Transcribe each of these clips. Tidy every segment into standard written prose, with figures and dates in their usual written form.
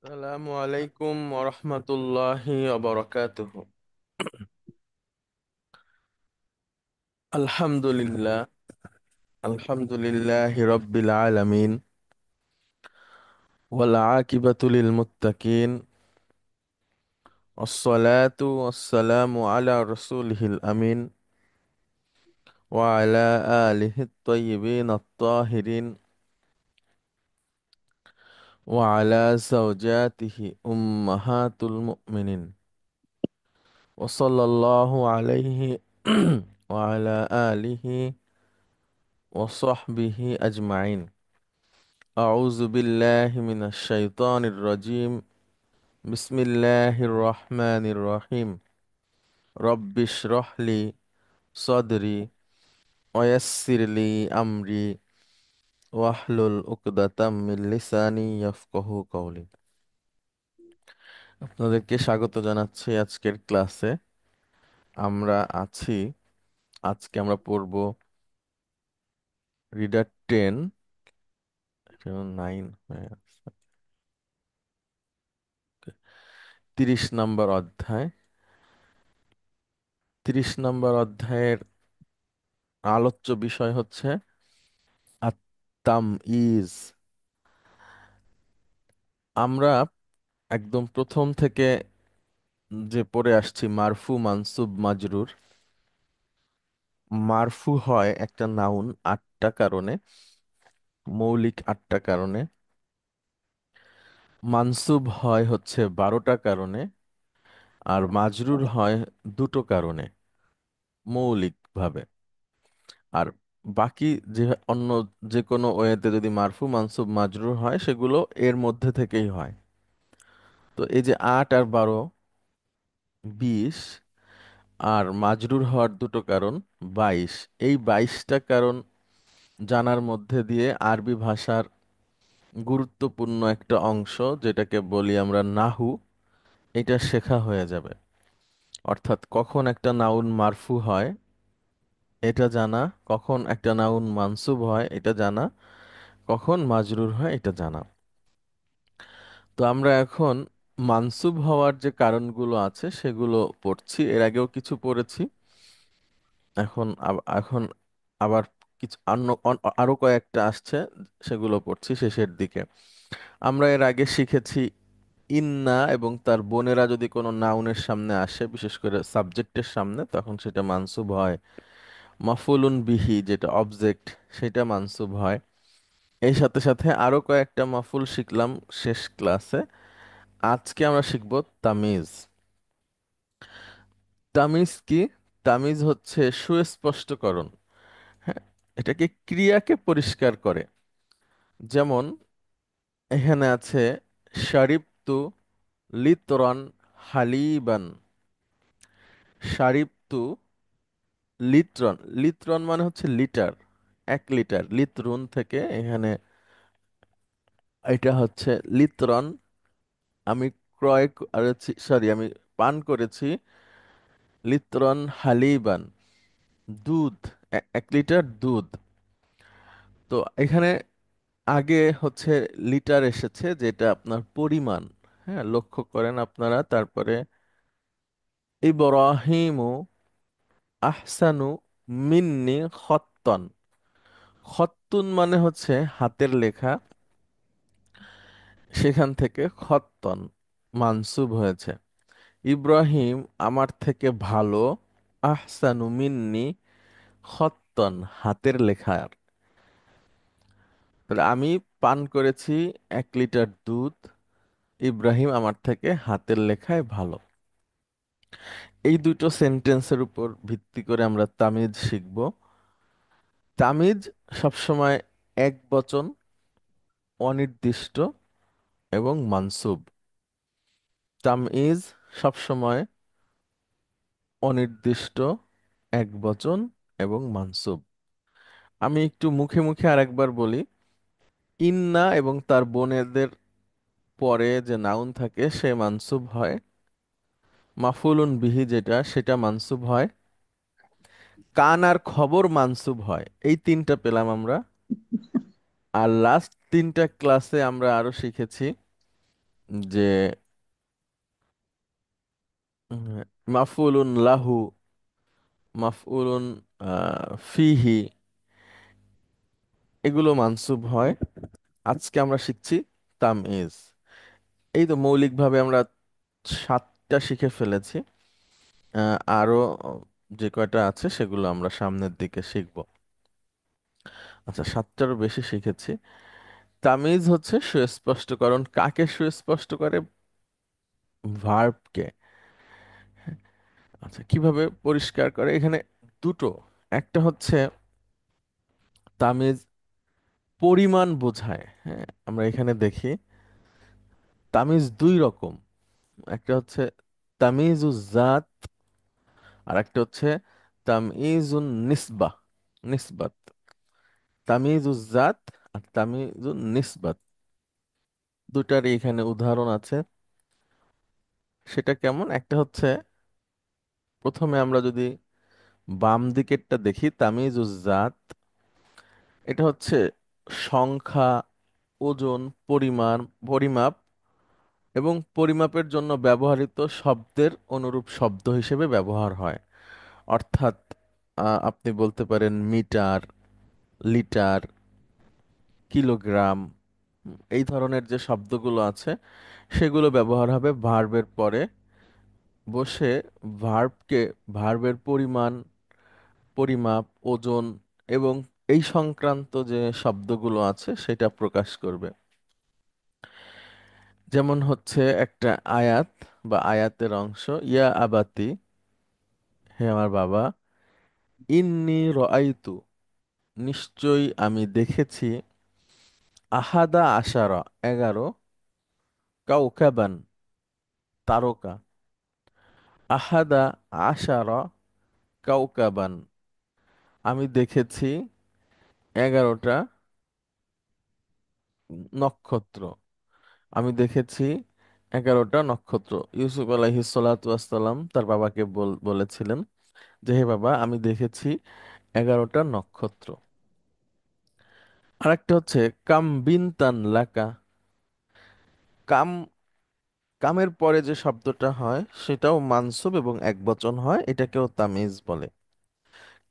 আসসালামু আলাইকুম ওরহমতুল্লাহি ওবরাকাতুহু। আলহামদুলিল্লাহ, আলহামদুলিল্লাহি রাব্বিল আলামিন, ওয়াল আকিবাতু লিল মুত্তাকিন, ওয়াসসালাতু ওয়াসসালামু আলা রাসূলিহিল আমিন, ওয়া আলা আলিহিত তাইয়্যিবিন আত-তাহিরিন, ওয়া আলা যাওজাতিহি উম্মাহাতুল মুমিনিন, ওয়া সাল্লাল্লাহু আলাইহি ওয়া আলা আলিহি ওয়া সাহবিহি আজমাইন। أعوذ بالله من الشيطان الرجيم. بسم الله الرحمن الرحيم. رب اشرح لي صدري ويسر لي أمري واحلل عقدة من লিসানি يفقهوا قولي. আপনাদেরকে স্বাগত জানাচ্ছি আজকের ক্লাসে। আমরা আছি আজকে আমরা পড়ব রিডার 10, 9 হয়ে আছে, 30 নম্বর অধ্যায়। 30 নম্বর অধ্যায়ের আলোচ্য বিষয় হচ্ছে আত-তাময়িজ। আমরা একদম প্রথম থেকে যে পড়ে আসছি মারফু মানসুব মাজরুর। মারফু হয় একটা নাউন 8টা কারণে, মৌলিক 8টা কারণে। মানসুব হয় হচ্ছে 12টা কারণে। আর মাজরুর হয় দুটো কারণে, মৌলিক ভাবে। আর বাকি যে অন্য যে কোনো ওয়েতে যদি মারফু মানসুব মাজরুর হয় সেগুলো এর মধ্যে থেকেই হয়। তো এই যে 8 আর 12, 20, আর মাজরুর হওয়ার দুটো কারণ 22। এই 22টা কারণ জানার মধ্যে দিয়ে আরবি ভাষার গুরুত্বপূর্ণ একটা অংশ, যেটাকে বলি আমরা নাহু, এটা শেখা হয়ে যাবে। অর্থাৎ কখন একটা নাউন মারফু হয় এটা জানা, কখন একটা নাউন মানসুব হয় এটা জানা, কখন মাজরুর হয় এটা জানা। তো আমরা এখন মানসুব হওয়ার যে কারণগুলো আছে সেগুলো পড়ছি। এর আগেও কিছু পড়েছি। এখন আবার কিছু আরো কয়েকটা আসছে, সেগুলো পড়ছি শেষের দিকে। আমরা এর আগে শিখেছি ইন্না এবং তার বোনেরা যদি কোনো নাউনের সামনে আসে, বিশেষ করে সাবজেক্টের সামনে, তখন সেটা মানসুব হয়। মাফুলুন বিহি যেটা অবজেক্ট, সেটা মানসুব হয়। এই সাথে সাথে আরো কয়েকটা মাফুল শিখলাম শেষ ক্লাসে। আজকে আমরা শিখব তামিজ। তামিজ কি? তামিজ হচ্ছে সুস্পষ্টকরণ। হ্যাঁ, এটাকে ক্রিয়াকে পরিষ্কার করে। যেমন এখানে আছে শারিবতু লিতরন হালিবান। শারিবতু লিত্রন, লিত্রন মানে হচ্ছে লিটার, 1 লিটার। লিত্রুন থেকে এখানে এটা হচ্ছে লিত্রন। আমি সরি, আমি পান করেছি লিত্রন হালিবান, দুধ, 1 লিটার দুধ। তো এখানে আগে হচ্ছে লিটার এসেছে, যেটা আপনার পরিমাণ। হ্যাঁ, লক্ষ্য করেন আপনারা। তারপরে ইব্রাহিমু আহসানু মিন্নি খত্তন। খত্তুন মানে হচ্ছে হাতের লেখা, সেখান থেকে খত্তন মানসুব হয়েছে। ইব্রাহিম আমার থেকে ভালো, আহসানু মিন্নি খত্তন হাতের লেখার। তাহলে আমি পান করেছি 1 লিটার দুধ, ইব্রাহিম আমার থেকে হাতের লেখায় ভালো। এই দুটো সেন্টেন্সের উপর ভিত্তি করে আমরা তামিজ শিখব। তামিজ সবসময় এক বচন, অনির্দিষ্ট এবং মানসুব। তামিজ সবসময় অনির্দিষ্ট, এক বচন এবং মানসুব। আমি একটু মুখে মুখে আরেকবার বলি। ইন্না এবং তার বোনেদের পরে যে নাউন থাকে সে মানসুব হয়। মাফুলুন বিহি যেটা, সেটা মানসুব হয়। কান আর খবর মানসুব হয়। এই 3টা পেলাম আমরা। আর লাস্ট 3টা ক্লাসে আমরা আরো শিখেছি যে মাফউলুন লাহু, মাফউলুন ফিহি, এগুলো মানসুব হয়। আজকে আমরা শিখছি তামইজ। এই তো মৌলিকভাবে আমরা 7টা শিখে ফেলেছি। আরো যে কয়টা আছে সেগুলো আমরা সামনের দিকে শিখব। আচ্ছা, 7টারও বেশি শিখেছি। তামিজ হচ্ছে সুস্পষ্টকরণ। কাকে সুস্পষ্ট করে? ভার্বকে। আচ্ছা, কিভাবে পরিষ্কার করে? এখানে দুটো। একটা হচ্ছে তামিজ পরিমাণ বোঝায়। হ্যাঁ, আমরা এখানে দেখি তামিজ দুই রকম। একটা হচ্ছে তামিজুজ জাত, আর একটা হচ্ছে তামিজুন নিসবা, নিসবাত। তামিজুজ জাত আর তামিজুন নিসবাত, দুটারই এখানে উদাহরণ আছে। সেটা কেমন? একটা হচ্ছে, প্রথমে আমরা যদি বাম দিকেরটা দেখি, তামিজুজ জাত, এটা হচ্ছে সংখ্যা, ওজন, পরিমাণ, পরিমাপ এবং পরিমাপের জন্য ব্যবহৃত শব্দের অনুরূপ শব্দ হিসেবে ব্যবহার হয়। অর্থাৎ আপনি বলতে পারেন মিটার, লিটার, কিলোগ্রাম, এই ধরনের যে শব্দগুলো আছে সেগুলো ব্যবহার হবে ভার্বের পরে বসে। ভার্বকে, ভার্বের পরিমাণ, পরিমাপ, ওজন এবং এই সংক্রান্ত যে শব্দগুলো আছে সেটা প্রকাশ করবে। যেমন হচ্ছে একটা আয়াত বা আয়াতের অংশ, ইয়া আবাতি, হে আমার বাবা, ইন্নি রাআইতু, নিশ্চয়ই আমি দেখেছি, আহাদা আশারা, 11, কাউকাবান, তারকা। আহাদা আশারা কাউকাবান, আমি দেখেছি 11টা নক্ষত্র। আমি দেখেছি 11টা নক্ষত্র। ইউসুফ আলাইহিস সালাতু ওয়াসসালাম তার বাবাকে বলেছিলেন যে, হে বাবা, আমি দেখেছি 11টা নক্ষত্র। আরেকটা হচ্ছে কাম বিনতান লাকা। কাম, কামের পরে যে শব্দটা হয় সেটাও মানসুব এবং একবচন হয়, এটাকেও তামিজ বলে।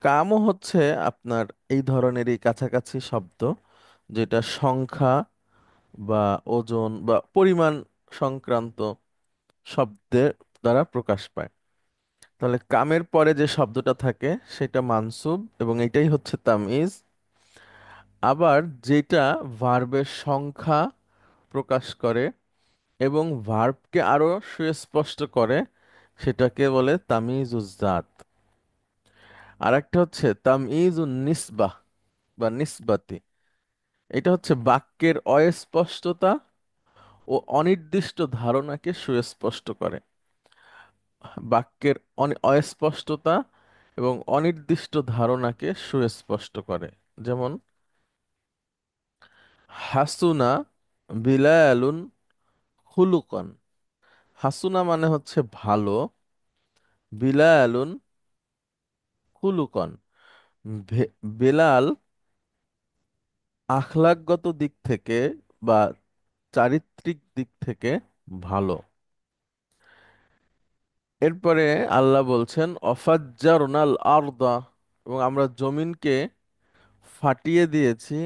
কামও হচ্ছে আপনার এই ধরনেরই কাছাকাছি শব্দ, যেটা সংখ্যা বা ওজন বা পরিমাণ সংক্রান্ত শব্দের দ্বারা প্রকাশ পায়। তাহলে কামের পরে যে শব্দটা থাকে সেটা মানসুব এবং এটাই হচ্ছে তামিজ। আবার যেটা ভার্বের সংখ্যা প্রকাশ করে এবং ভার্বকে আরো সুস্পষ্ট করে সেটাকে বলে তামিজুজ জাত। আর একটা হচ্ছে তামিজুন নিসবাহ বা নিসবাতি। এটা হচ্ছে বাক্যের অস্পষ্টতা ও অনির্দিষ্ট ধারণাকে সুস্পষ্ট করে। বাক্যের অস্পষ্টতা এবং অনির্দিষ্ট ধারণাকে সুস্পষ্ট করে। যেমন হাসুনা বিলালুন খুলুকন। হাসুনা মানে হচ্ছে ভালো, বিলালুন খুলুকন, বেলাল আখলাকগত দিক থেকে বা চারিত্রিক দিক থেকে ভালো। এরপরে আল্লাহ বলছেন অফাজ্জারনাল আরদা, এবং আমরা জমিনকে ফাটিয়ে দিয়েছি,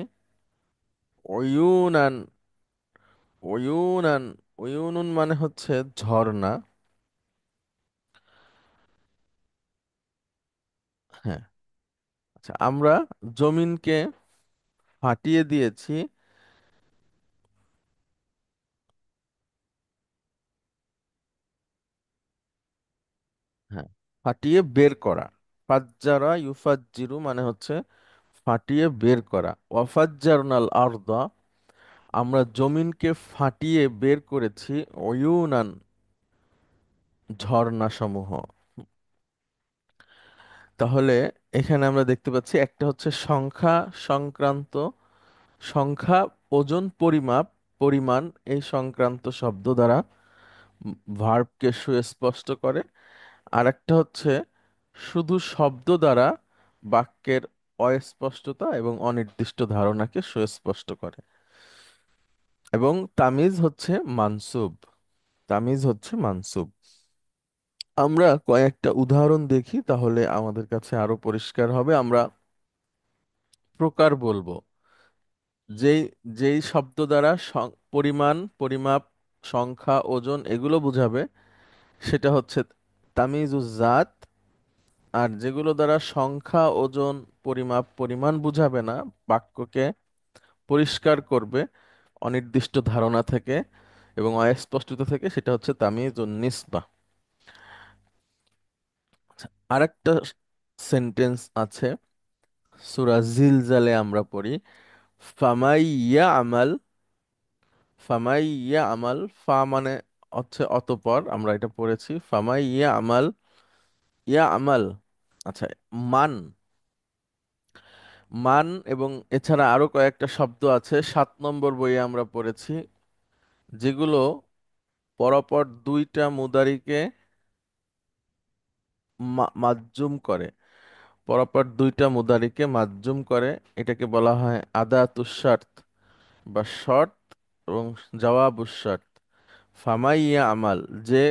অয়ুনান, অয়ুনান, অয়ুনুন মানে হচ্ছে ঝর্ণা। হ্যাঁ, আচ্ছা, আমরা জমিনকে ফাটিয়ে দিয়েছি। হ্যাঁ, ফাটিয়ে বের করা। ফাজ্জারা ইউফাজ্জিরু মানে হচ্ছে ফাটিয়ে বের করা। ওয়াফাজ্জারনাল আরদা, আমরা জমিনকে ফাটিয়ে বের করেছি, অয়ুনান, ঝর্ণা সমূহ। তাহলে এখানে আমরা দেখতে পাচ্ছি একটা হচ্ছে সংখ্যা সংক্রান্ত, সংখ্যা, ওজন, পরিমাপ, পরিমাণ, এই সংক্রান্ত শব্দ দ্বারা ভার্বকে সুস্পষ্ট করে। আর একটা হচ্ছে শুধু শব্দ দ্বারা বাক্যের অস্পষ্টতা এবং অনির্দিষ্ট ধারণাকে সুস্পষ্ট করে। এবং তামিজ হচ্ছে মানসুব। তামিজ হচ্ছে মানসুব। আমরা কয়েকটা উদাহরণ দেখি, তাহলে আমাদের কাছে আরো পরিষ্কার হবে। আমরা প্রকার বলবো। যেই যেই শব্দ দ্বারা পরিমাণ, পরিমাপ, সংখ্যা, ওজন এগুলো বুঝাবে, সেটা হচ্ছে তামিজুজ জাত। আর যেগুলো দ্বারা সংখ্যা, ওজন, পরিমাপ, পরিমাণ বুঝাবে না, বাক্যকে পরিষ্কার করবে অনির্দিষ্ট ধারণা থেকে এবং অস্পষ্টতা থেকে, সেটা হচ্ছে তামিজুন নিসবা। আরেকটা সেন্টেন্স আছে, সূরা জিলজালে আমরা পড়ি, ফামাইয়া আমাল। ফামাইয়া আমাল, ফা মানে হচ্ছে অতঃপর, আমরা এটা পড়েছি ফামাইয়া আমাল, ইয়া আমাল। আচ্ছা, মান, মান এবং এছাড়া আরো কয়েকটা শব্দ আছে 7 নম্বর বইয়ে আমরা পড়েছি, যেগুলো পরপর দুইটা মুদারিকে মাজজুম করে। পরপর দুইটা মুদারিকে মাজজুম করে, এটাকে বলা হয় আদাতুস শর্ত বা শর্ত এবং জওয়াবুস শর্ত। ফামাইয়া আমাল, যে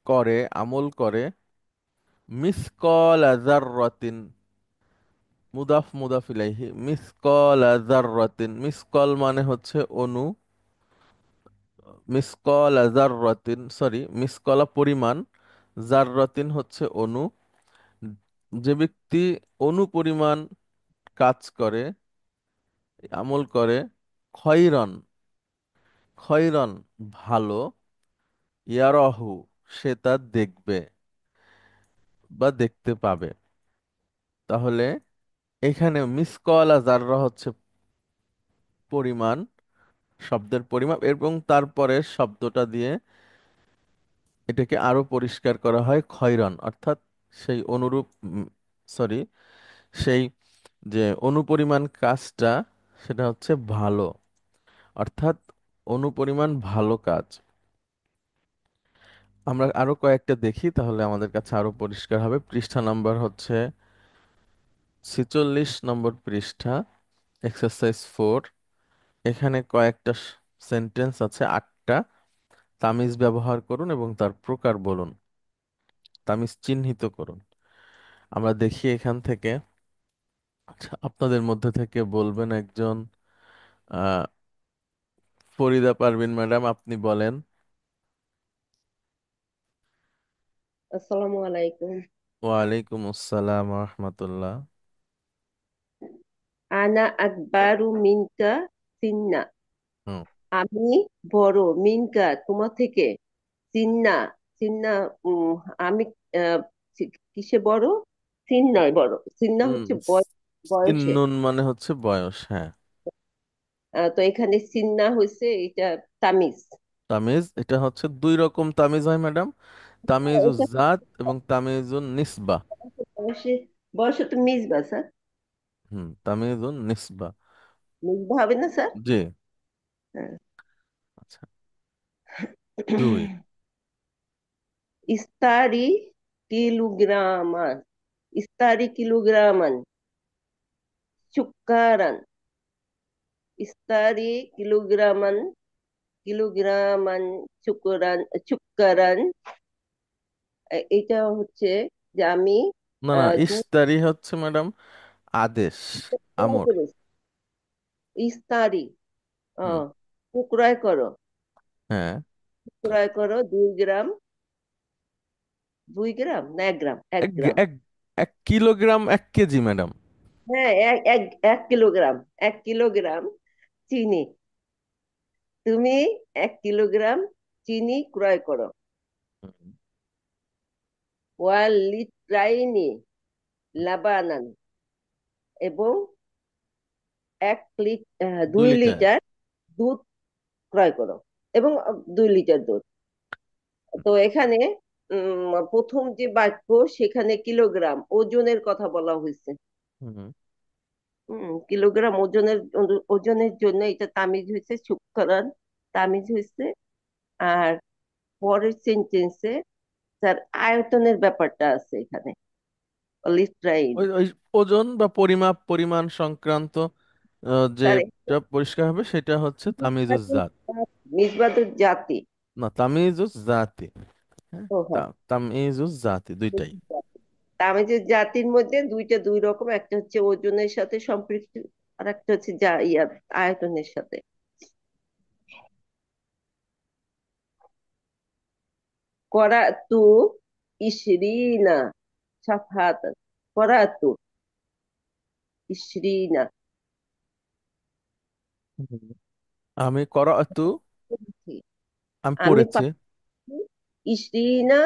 করে, আমল করে, মিসকল যাররাতিন, মুদাফ মুদাফ ইলাইহি, মিসকল যাররাতিন, মিসকল মানে হচ্ছে অণু, মিসকল যাররাতিন, সরি, মিসকলা পরিমাণ, যাররাতিন হচ্ছে অণু। যে ব্যক্তি অণু পরিমাণ কাজ করে, আমল করে, খয়রন, খয়রন ভালো, ইয়ারহু সে তা দেখবে বা দেখতে পাবে। তাহলে এখানে মিসকলা যাররা হচ্ছে পরিমাণ, শব্দের পরিমাপ, এবং তারপরে শব্দটা দিয়ে এটাকে আরো পরিষ্কার করা হয় খয়রন, অর্থাৎ সেই অনুরূপ, সরি, সেই যে অনুপরিমাণ কাজটা, সেটা হচ্ছে ভালো, অর্থাৎ অনুপরিমাণ ভালো কাজ। আমরা আরো কয়েকটা দেখি, তাহলে আমাদের কাছে আরো পরিষ্কার হবে। পৃষ্ঠা নাম্বার হচ্ছে 46 নম্বর পৃষ্ঠা, এক্সারসাইজ 4। এখানে কয়েকটা সেন্টেন্স আছে 8টা। তামিজ ব্যবহার করুন এবং তার প্রকার বলুন, তামিজ চিহ্নিত করুন। আমরা দেখি এখান থেকে। আচ্ছা, আপনাদের মধ্যে থেকে বলবেন একজন। আহ ফরিদা পারভিন ম্যাডাম, আপনি বলেন। আসসালামু আলাইকুম। ওয়ালাইকুম আসসালাম রহমতুল্লাহ। আনা আকবারু মিনকা সিন্না। হুম। আমি বড়, মিনকা তোমার থেকে, সিন্না, সিন্না, উম, আমি কিসে বড়? সিন্নায় বড়, সিন্না হুম, হচ্ছে বয়সে। সিন্নুন মানে হচ্ছে বয়স, হ্যাঁ। তো এখানে সিন্না হয়েছে এটা তামিজ। তামিজ, এটা হচ্ছে দুই রকম তামিজ হয় ম্যাডাম, তামিজুজ এটা জাত এবং তামিজুন নিসবা। বয়সে, বয়সে তো মিসবা স্যার। হুম, তামিজুন নিসবা। মিসবা হবে না স্যার? জি। হ্যাঁ। আচ্ছা, দুই। ইস্তারি কিলোগ্রামান, ইস্তারি কিলোগ্রামান, সুক্কারান, ইস্তারি কিলোগ্রামান, কিলোগ্রামান, চুকরান, চুক্কারান। এটা হচ্ছে যে আমি না না, দুধ ইস্তারি হচ্ছে ম্যাডাম আদেশ, ক্রয় আমর। করেছি। ইস্তারি, হুম। ক্রয় করো, হ্যাঁ। ক্রয় করো 2 গ্রাম, 2 গ্রাম না 1 গ্রাম, এক এক গ্রাম এক 1 কিলোগ্রাম 1 কেজি ম্যাডাম। হ্যাঁ, এক এক 1 কিলোগ্রাম, 1 কিলোগ্রাম চিনি। তুমি 1 কিলোগ্রাম চিনি ক্রয় করো। হুম। ওয়াল লিট্রাইনি লাবানান, এবং 2 2 লিটার। লিটার দুধ ক্রয় করো, এবং 2 লিটার দুধ। তো এখানে প্রথম যে বাক্য, সেখানে কিলোগ্রাম ওজনের কথা বলা হয়েছে। হুম। কিলোগ্রাম ওজনের জন্য এটা তামিজ হয়েছে সুক্রান, তামিজ হয়েছে। আর পরের সেন্টেন্সে স্যার আয়তনের ব্যাপারটা আছে এখানে, লিট্রাইন। ওই ওই ওজন বা পরিমাপ, পরিমাণ সংক্রান্ত তার যেটা পরিষ্কার হবে সেটা হচ্ছে তামিজুজ জাত। মিসবাতুর জাতি। না, তামিজুজ জাতি। হ্যাঁ, ও হ্যাঁ, তামিজুজ জাতি দুইটাই। তামিজের জাতির মধ্যে দুইটা দুই রকম, একটা হচ্ছে ওজনের সাথে সম্পৃক্ত, আর একটা হচ্ছে যা আয়তনের সাথে। করাতু ইশরিনা সাফাতান, করাতু ইশরিনা, হুম। আমি করাআতু, পড়েছি। আমি আমি পড়েছি। পাচ্ছি ইশরিনা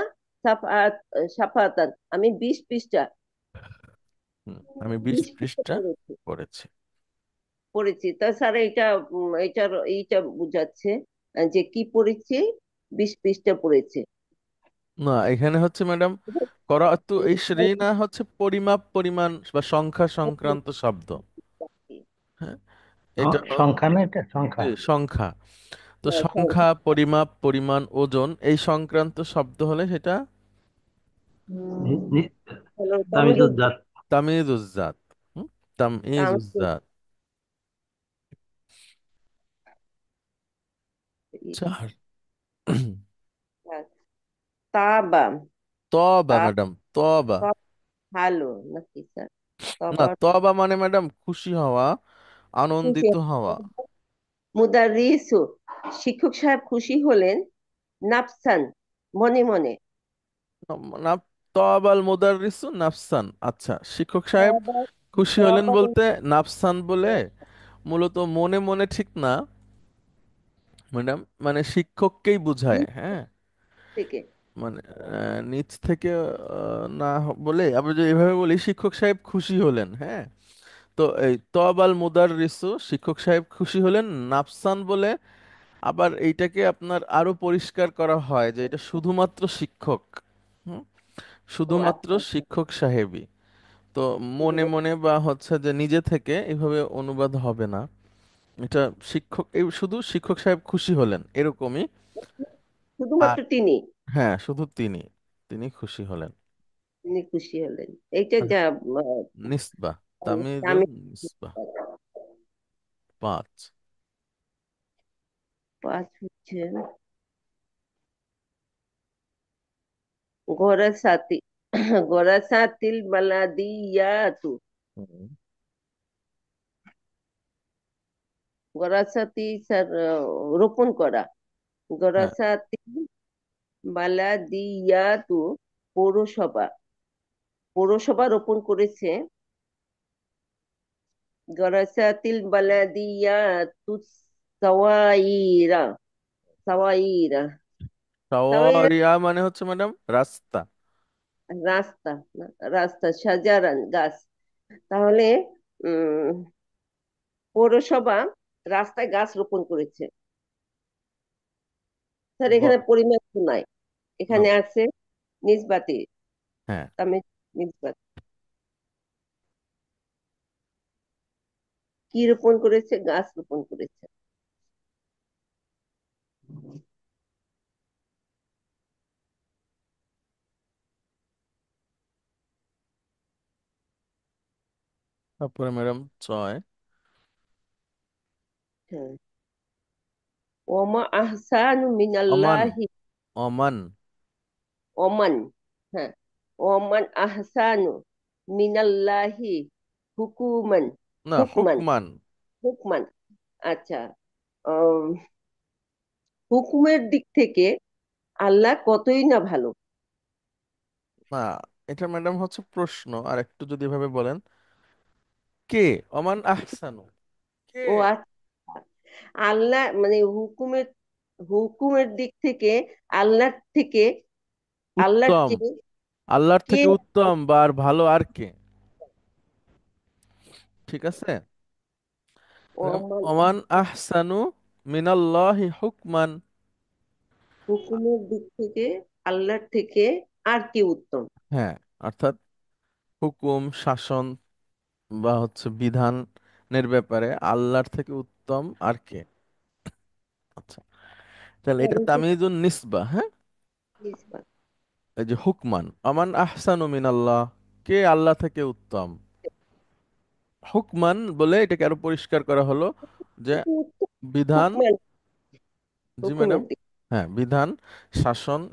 সাফাত, সাফাতান, আমি 20 পৃষ্ঠা, আমি 20 বিশ পৃষ্ঠা পৃষ্ঠা পড়েছি। পড়েছি। পড়েছি তাছাড়া এটা এটার এইটা বুঝাচ্ছে যে কি পড়েছি, 20 পৃষ্ঠা পড়েছে। না, এখানে হচ্ছে ম্যাডাম করাআতু এই শ্রেণী হচ্ছে পরিমাপ, পরিমাণ বা সংখ্যা সংক্রান্ত শব্দ। হ্যাঁ, এটা সংখ্যা না, এটা সংখ্যা। সংখ্যা। তো হ্যাঁ, সংখ্যা, পরিমাপ, পরিমাণ, ওজন এই সংক্রান্ত শব্দ হলে সেটা নি- নি- হলো তামিজ। তামিজুজ্জাত। তামিজুজ্জাত। হুম, তামিজুজ্জাত। চার। তাবা, তবা তা ম্যাডাম, তবা। তা ভালো নাকি স্যার? না, তবা তবা মানে ম্যাডাম খুশি হওয়া, খুশি। আনন্দিত হওয়া। মুদারিসু, শিক্ষক সাহেব খুশি হলেন, নাফসান, মনে মনে। না, তবাল মুদাররিসু নাফসান। আচ্ছা, শিক্ষক সাহেব তবা, খুশি হলেন তবা বলতে নাফসান বলে মূলত মনে মনে ঠিক না ম্যাডাম, মানে শিক্ষককেই বুঝায়। নিজ হ্যাঁ, থেকে। মানে নিচ থেকে না বলে আমরা যদি এভাবে বলি শিক্ষক সাহেব খুশি হলেন। হ্যাঁ, তো এই তবাল মুদাররিসু শিক্ষক সাহেব খুশি হলেন নাফসান বলে আবার এইটাকে আপনার আরো পরিষ্কার করা হয় যে এটা শুধুমাত্র শিক্ষক। হুম, ও শুধুমাত্র আচ্ছা, শিক্ষক সাহেবই। তো মনে শুধুমাত্র মনে বা হচ্ছে যে নিজে থেকে এভাবে অনুবাদ হবে না। এটা শিক্ষক, এই শুধু শিক্ষক সাহেব খুশি হলেন এরকমই। আর শুধুমাত্র তিনি, হ্যাঁ, শুধু তিনি, তিনি খুশি হলেন। তিনি খুশি হলেন, এইটা আর যা নিসবা, তামিজুন আমি নিসবা। 5। 5 হচ্ছে গোরাসাতি, গোরাসাতিল বালাদিয়াতু, হুম, গোরাসাতি স্যার রোপণ করা, হ্যাঁ, গোরাসাতি বালাদিয়াতু, পৌরসভা, পৌরসভা রোপণ করেছে, গরাসাতিল বালাদিয়াতু সাওয়াইরা, সাওয়াইরা, সাওয়াইরা সাওয়ারিয়া মানে হচ্ছে ম্যাডাম রাস্তা। রাস্তা, না, রাস্তা সাজারান গাছ। তাহলে উম পৌরসভা রাস্তায় গাছ রোপণ করেছে। স্যার গ- এখানে পরিমাপ তো নাই, না, এখানে আছে নিসবাতি, হ্যাঁ, তামিজ নিসবাত। কি রোপণ করেছে? গাছ রোপণ করেছে। তারপরে ম্যাডাম 6। হ্যাঁ, ওমা আহসানু অমান, মিনাল্লাহি, অমান। ওমান, হ্যাঁ, ওমান আহসানু মিনাল্লাহি হুকুমান, না, হুকমান, হুকমান। হুকমান, আচ্ছা, আম, হুকুমের দিক থেকে আল্লাহ কতই না ভালো। না, এটা ম্যাডাম হচ্ছে প্রশ্ন, আর একটু যদি এভাবে বলেন, কে অমান আহসানু, কে ও আচ্ছা, আল্লাহ মানে হুকুমের, হুকুমের দিক থেকে আল্লাহর থেকে, আল্লাহর উত্তম, চেয়ে আল্লাহর কে, থেকে উত্তম বা আর ভালো আর কে? ঠিক আছে। ওমান ওমান আহসানু মিনাল্লাহি হুকমান। হুকুমের দিক থেকে আল্লাহর থেকে আর কে উত্তম? হ্যাঁ, অর্থাৎ হুকুম, শাসন বা হচ্ছে বিধানের ব্যাপারে আল্লাহর থেকে উত্তম আর কে? আচ্ছা, তাহলে এটা তামিজুন নিসবা। হ্যাঁ, এই যে হুকমান, আমান আহসানু মিনাল্লাহ, কে আল্লাহ থেকে উত্তম। হুকমান বলে এটাকে আরো পরিষ্কার করা হলো যে বিধান। হুকমান, জি ম্যাডাম। হুকুমের দিক। হ্যাঁ, বিধান, শাসন,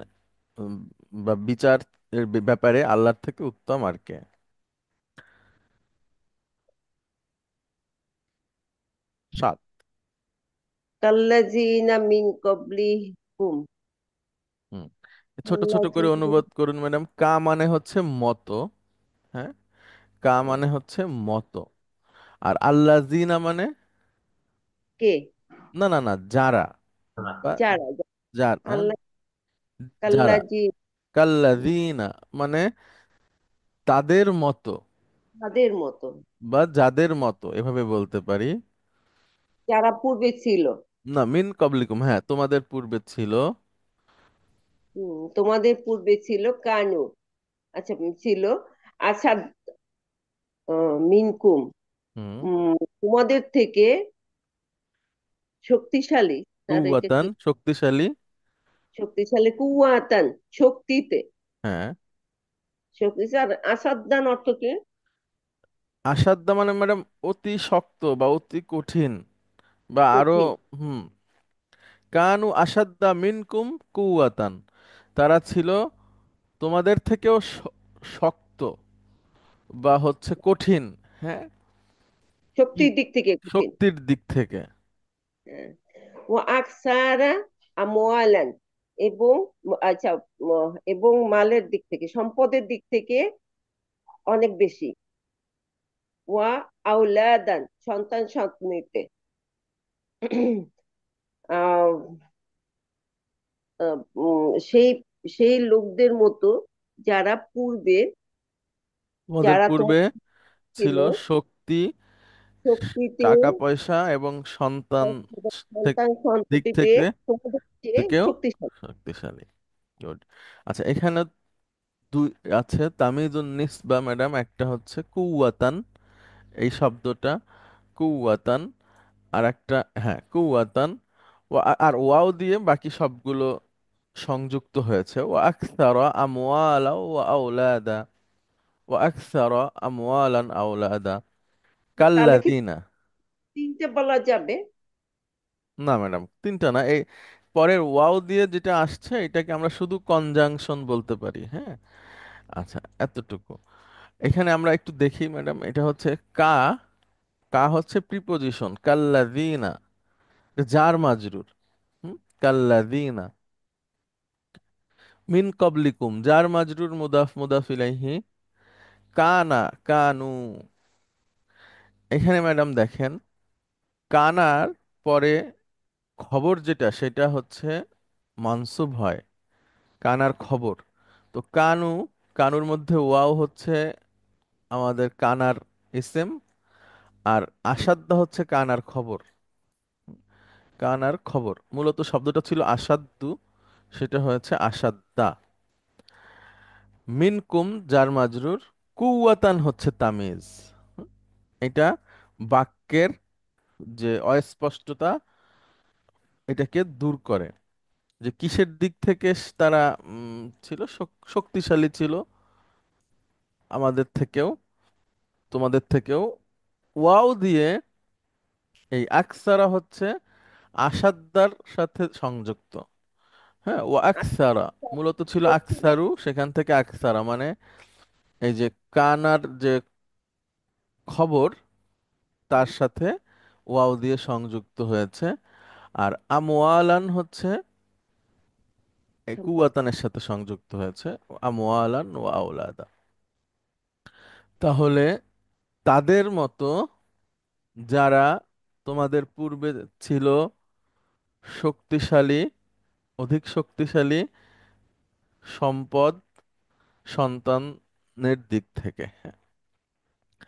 উম, বা বিচার এর ব্যাপারে আল্লাহর থেকে উত্তম আর কে? 7। কাল্লাযীনা মিন ক্বাবলিকুম। হুম, ছোট ছোট করে কাল্লাযীনা অনুবাদ করুন ম্যাডাম। কা মানে হচ্ছে মতো। হ্যাঁ, কা মানে হচ্ছে মতো। আর আল্লাযিনা মানে, কে? না না না, যারা, বা যারা, যার, আল্লাহ, যারা। কাল্লাযী, কাল্লাযিনা মানে তাদের মতো, তাদের মতো, বা যাদের মতো, এভাবে বলতে পারি। যারা পূর্বে ছিল। না, মিন কবলিকুম, হ্যাঁ, তোমাদের পূর্বে ছিল। তোমাদের পূর্বে ছিল কানু, আচ্ছা, ছিল আসাদ, মিনকুম, হুম। তোমাদের থেকে শক্তিশালী। আর এটা কুওয়াতান কি? শক্তিশালী। শক্তিশালী, কুয়াতান, শক্তিতে। হ্যাঁ। শক্তিশালী। আসাদ্দান অর্থ কি? আসাদ্দা মানে ম্যাডাম অতি শক্ত বা অতি কঠিন, বা আরো। কঠিন। হুম। কানু আসাদ্দা মিনকুম কুওয়াতান, তারা ছিল তোমাদের থেকেও শক্ত বা হচ্ছে কঠিন। হ্যাঁ। কি? শক্তির দিক থেকে কঠিন। শক্তির দিক থেকে। হ্যাঁ। ও আকসারা আমওয়ালান, এবং আচ্ছা, এবং মালের দিক থেকে, সম্পদের দিক থেকে অনেক বেশি। ওয়া আউলাদান, সন্তান সন্ততিতে। আহ, সেই সেই লোকদের মতো যারা পূর্বে, তোমাদের যারা পূর্বে তোমার ছিল ছিল শক্তি, শক্তিতে, টাকা পয়সা এবং সন্তান সন্তান দিক সন্ততিতে থেকে তোমাদের চেয়ে থেকেও শক্তিশালী। শক্তিশালী। গুড। আচ্ছা, এখানে দুই আছে তামিজুন নিসবা ম্যাডাম। একটা হচ্ছে কুওয়াতান, এই শব্দটা কুওয়াতান। আর একটা, হ্যাঁ, কুওয়াতান। আর ওয়াও দিয়ে বাকি সবগুলো সংযুক্ত হয়েছে। ও আকসারা আমওয়ালা ও আওলাদা, ও আকসারা আমওয়ালান আওলাদা তাহলে কি কাল্লাযিনা। তিনটে বলা যাবে? না ম্যাডাম, তিনটা না। এই পরের ওয়াও দিয়ে যেটা আসছে এটাকে আমরা শুধু কনজাংশন বলতে পারি। হ্যাঁ। আচ্ছা, এতটুকু। এখানে আমরা একটু দেখি ম্যাডাম, এটা হচ্ছে কা। কা হচ্ছে প্রিপোজিশন, কাল্লাযিনা জার মাজরুর। হুম। কাল্লাযিনা। মিন কবলিকুম জার মাজরুর মুদাফ মুদাফ ইলাইহি। কানা, কানু। এখানে ম্যাডাম দেখেন, কানার পরে খবর যেটা সেটা হচ্ছে মানসুব হয়। কানার খবর। তো কানু, কানুর মধ্যে ওয়াও হচ্ছে আমাদের কানার ইসেম। আর আসাদ্দা হচ্ছে কানার খবর। কানার খবর, মূলত শব্দটা ছিল আসাদ্দু, সেটা হয়েছে আসাদ্দা। মিনকুম জার মাজরুর, কুওয়াতান হচ্ছে তামিজ। এটা বাক্যের যে অস্পষ্টতা এটাকে দূর করে, যে কিসের দিক থেকে তারা ছিল শক্তিশালী ছিল আমাদের থেকেও, তোমাদের থেকেও। ওয়াও দিয়ে এই আকসারা হচ্ছে আসাদ্দার সাথে সংযুক্ত। হ্যাঁ, ও আকসারা মূলত ছিল আকসারু, সেখান থেকে আকসারা মানে এই যে কানার যে খবর তার সাথে ওয়াও দিয়ে সংযুক্ত হয়েছে। আর আমওয়ালান হচ্ছে এই সম্পদ। কুয়াতানের সাথে সংযুক্ত হয়েছে। আমওয়ালান ও আওলাদা। তাহলে তাদের মতো যারা তোমাদের পূর্বে ছিল শক্তিশালী, অধিক শক্তিশালী সম্পদ, সন্তানের দিক থেকে। হ্যাঁ।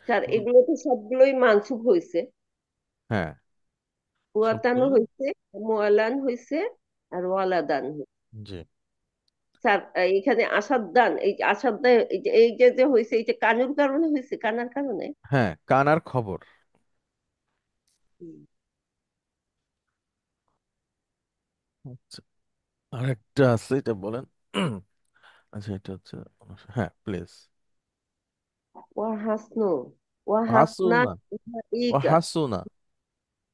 স্যার, এবং- এগুলো তো সবগুলোই মানসুব হয়েছে। হ্যাঁ, কুয়াতানও সবগুলো। হয়েছে, মোয়ালান হয়েছে, আর ওয়ালাদান হয়েছে। জি। স্যার, এখানে আসাদ্দান, এই যে আসাদ্দান, এই যে হয়েছে, এই যে কানুর কারণে হয়েছে, কানার কারণে। হ্যাঁ, কানার খবর। হুম। আচ্ছা, আরেকটা আছে, এটা বলেন। আচ্ছা, এটা হচ্ছে হ্যাঁ, প্লিজ। ওয়া হাসনো, ওয়াহাসনা হাসুনা, ও উলাইকা। হাসুনা।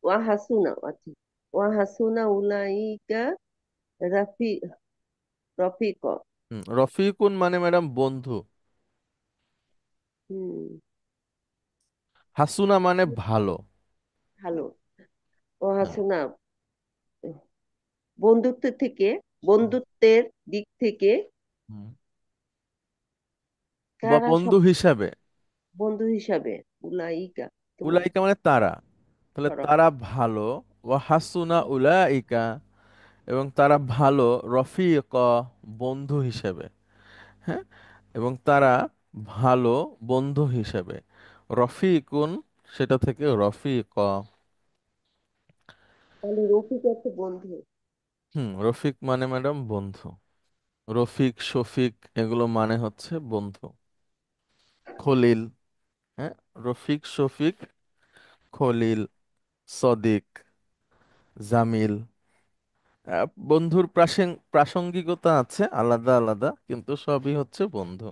ওয়াহাসুনা, আচ্ছা। ওয়াহাসুনা উলাইকা রাফি রফিক। রফিকুন মানে ম্যাডাম বন্ধু। হুম। হাসুনা মানে ভালো। ভালো। হুম, ওয়াহাসুনা বন্ধুত্বের থেকে, বন্ধুত্বের দিক থেকে হুম। বা কারা বন্ধু সব হিসাবে। বন্ধু হিসাবে। উলাইকা তোমার উলাইকা মানে তারা, তাহলে ধরো। তারা ভালো। ওয়া হাসুনা উলাইকা, এবং তারা ভালো। রফিক, বন্ধু হিসেবে। হ্যাঁ, এবং তারা ভালো বন্ধু হিসেবে। রফিকুন, সেটা থেকে রফিক। তাহলে রফিক একটা বন্ধু। রফিক মানে ম্যাডাম বন্ধু। রফিক, শফিক এগুলো মানে হচ্ছে বন্ধু। খলিল, হ্যাঁ, রফিক, শফিক, খলিল, সদিক, জামিল। বন্ধুর প্রাসঙ্গিকতা আছে আলাদা আলাদা, কিন্তু সবই হচ্ছে বন্ধু।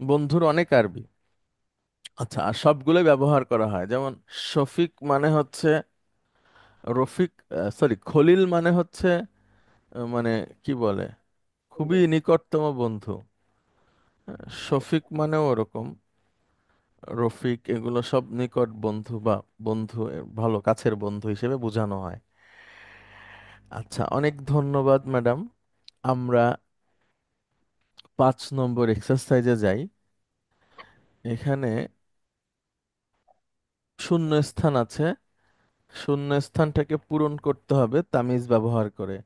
বন্ধুর অনেক আরবি। আচ্ছা, আর সবগুলোই ব্যবহার করা হয়। যেমন শফিক মানে হচ্ছে রফিক, সরি, খলিল মানে হচ্ছে মানে কি বলে, খুবই নিকটতম বন্ধু। শফিক মানেও ওরকম। রফিক এগুলো সব নিকট বন্ধু বা বন্ধু, ভালো কাছের বন্ধু হিসেবে বোঝানো হয়। আচ্ছা, অনেক ধন্যবাদ ম্যাডাম। আমরা 5 নম্বর এক্সারসাইজে যাই। এখানে শূন্য স্থান আছে। শূন্য স্থানটাকে পূরণ করতে হবে তামিজ ব্যবহার করে।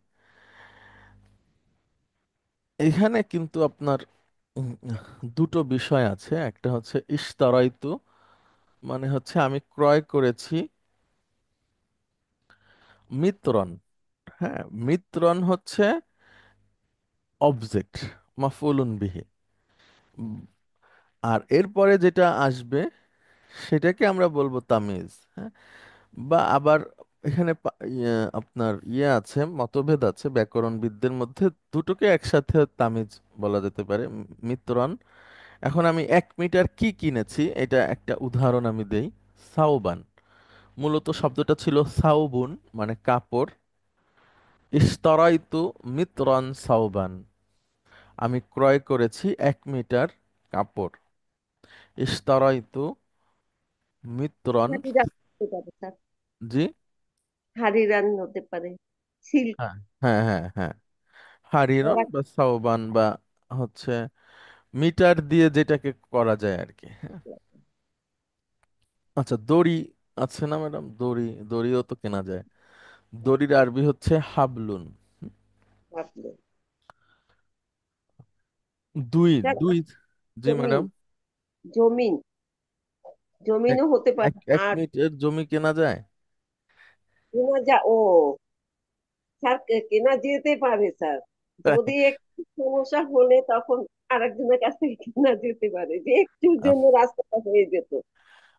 এখানে কিন্তু আপনার উম, দুটো বিষয় আছে। একটা হচ্ছে ইশতারাইতু, মানে হচ্ছে আমি ক্রয় করেছি মিত্রন। হ্যাঁ, মিত্রন হচ্ছে অবজেক্ট, মাফউলুন বিহি। উম, আর এরপরে যেটা আসবে সেটাকে আমরা বলবো তামিজ। হ্যাঁ, বা আবার এখানে আপনার আছে, মতভেদ আছে ব্যাকরণবিদদের মধ্যে। দুটোকে একসাথে তামিজ বলা যেতে পারে, মিত্রণ। এখন আমি 1 মিটার কি কিনেছি, এটা একটা উদাহরণ আমি দেই। সাউবান, মূলত শব্দটা ছিল সাউবুন, মানে কাপড়। ইশতারাইতু মিত্রান সাউবান, আমি ক্রয় করেছি 1 মিটার কাপড়। ইশতারাইতু মিত্রান। হারিরান হতে পারে স্যার। জি। হারিরান হতে পারে, সিল্ক। হ্যাঁ, হ্যাঁ, হ্যাঁ, হ্যাঁ। হারিরন পরাগ। বা সাউবান, বা হচ্ছে মিটার দিয়ে যেটাকে করা যায় আর কি। হ্যাঁ। আচ্ছা, দড়ি আছে না ম্যাডাম? দড়ি, দড়িও তো কেনা যায়। দড়ির আরবি হচ্ছে হাবলুন। ভাবলো। দুই, স্যার, দুই। জি জমিন, ম্যাডাম। জমিন, এক জমিনও হতে এক পারে। এক আর মিটার জমি কেনা যায়। কেনা যা ও স্যার, কেনা যেতে পারে স্যার। যদি একটু সমস্যা হলে তখন আরেকজনের কাছ থেকে কেনা যেতে পারে, যে একটুর জন্য রাস্তাটা হয়ে যেত।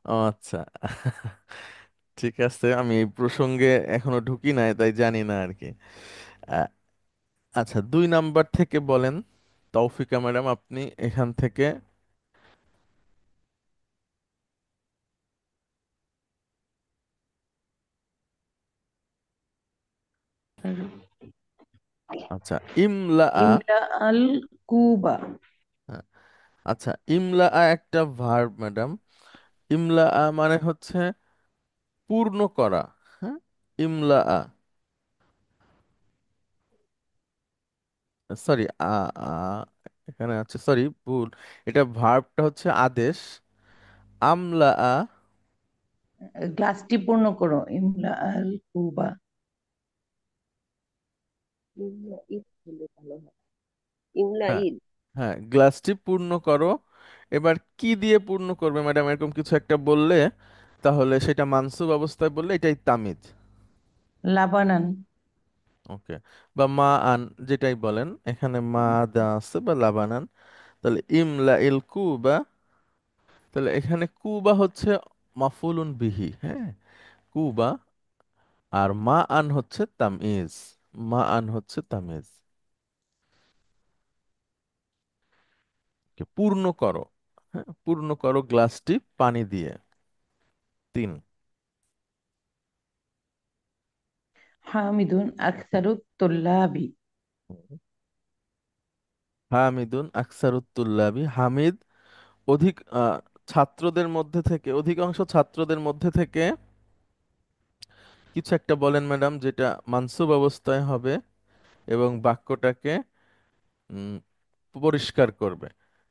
ও আচ্ছা। ঠিক আছে, আমি এই প্রসঙ্গে এখনো ঢুকি নাই, তাই জানি না আর কি। আ- আচ্ছা, 2 নাম্বার থেকে বলেন তৌফিকা ম্যাডাম, আপনি এখান থেকে। আচ্ছা, ইমলা। ইমলা আল কুবা। হ্যাঁ, আচ্ছা, ইমলা একটা ভার্ব ম্যাডাম। ইমলা মানে হচ্ছে পূর্ণ করা। হ্যাঁ, ইমলা, সরি, আ এখানে আছে, সরি, ভুল। এটা ভার্বটা হচ্ছে আদেশ। আমলা। গ্লাসটি পূর্ণ করো, ইমলা আল কুবা। ইমলা ঈদ হলে ভালো হয়। ইমলা হ্যাঁ, ঈদ। হ্যাঁ, গ্লাসটি পূর্ণ করো। এবার কি দিয়ে পূর্ণ করবে ম্যাডাম, এরকম কিছু একটা বললে তাহলে সেটা মানসুব অবস্থায় বললে এটাই তামিজ। লাবানান। ওকে, বা মা আন, যেটাই বলেন, এখানে মা দা আছে বা লাবানান। তাহলে ইমলা ইল কুবা, তাহলে এখানে কুবা হচ্ছে মাফুলুন বিহি। হ্যাঁ, কুবা। আর মা আন হচ্ছে তামিজ। মা আন হচ্ছে তামিজ। পূর্ণ করো। হ্যাঁ, পূর্ণ করো গ্লাসটি পানি দিয়ে। 3। হামিদুন আকসারু তুল্লাবি। হামিদুন আকসারুত তুল্লাবি, হামিদ অধিক ছাত্রদের মধ্যে থেকে, অধিকাংশ ছাত্রদের মধ্যে থেকে কিছু একটা বলেন ম্যাডাম, যেটা মানসুব অবস্থায় হবে এবং বাক্যটাকে উম, পরিষ্কার করবে।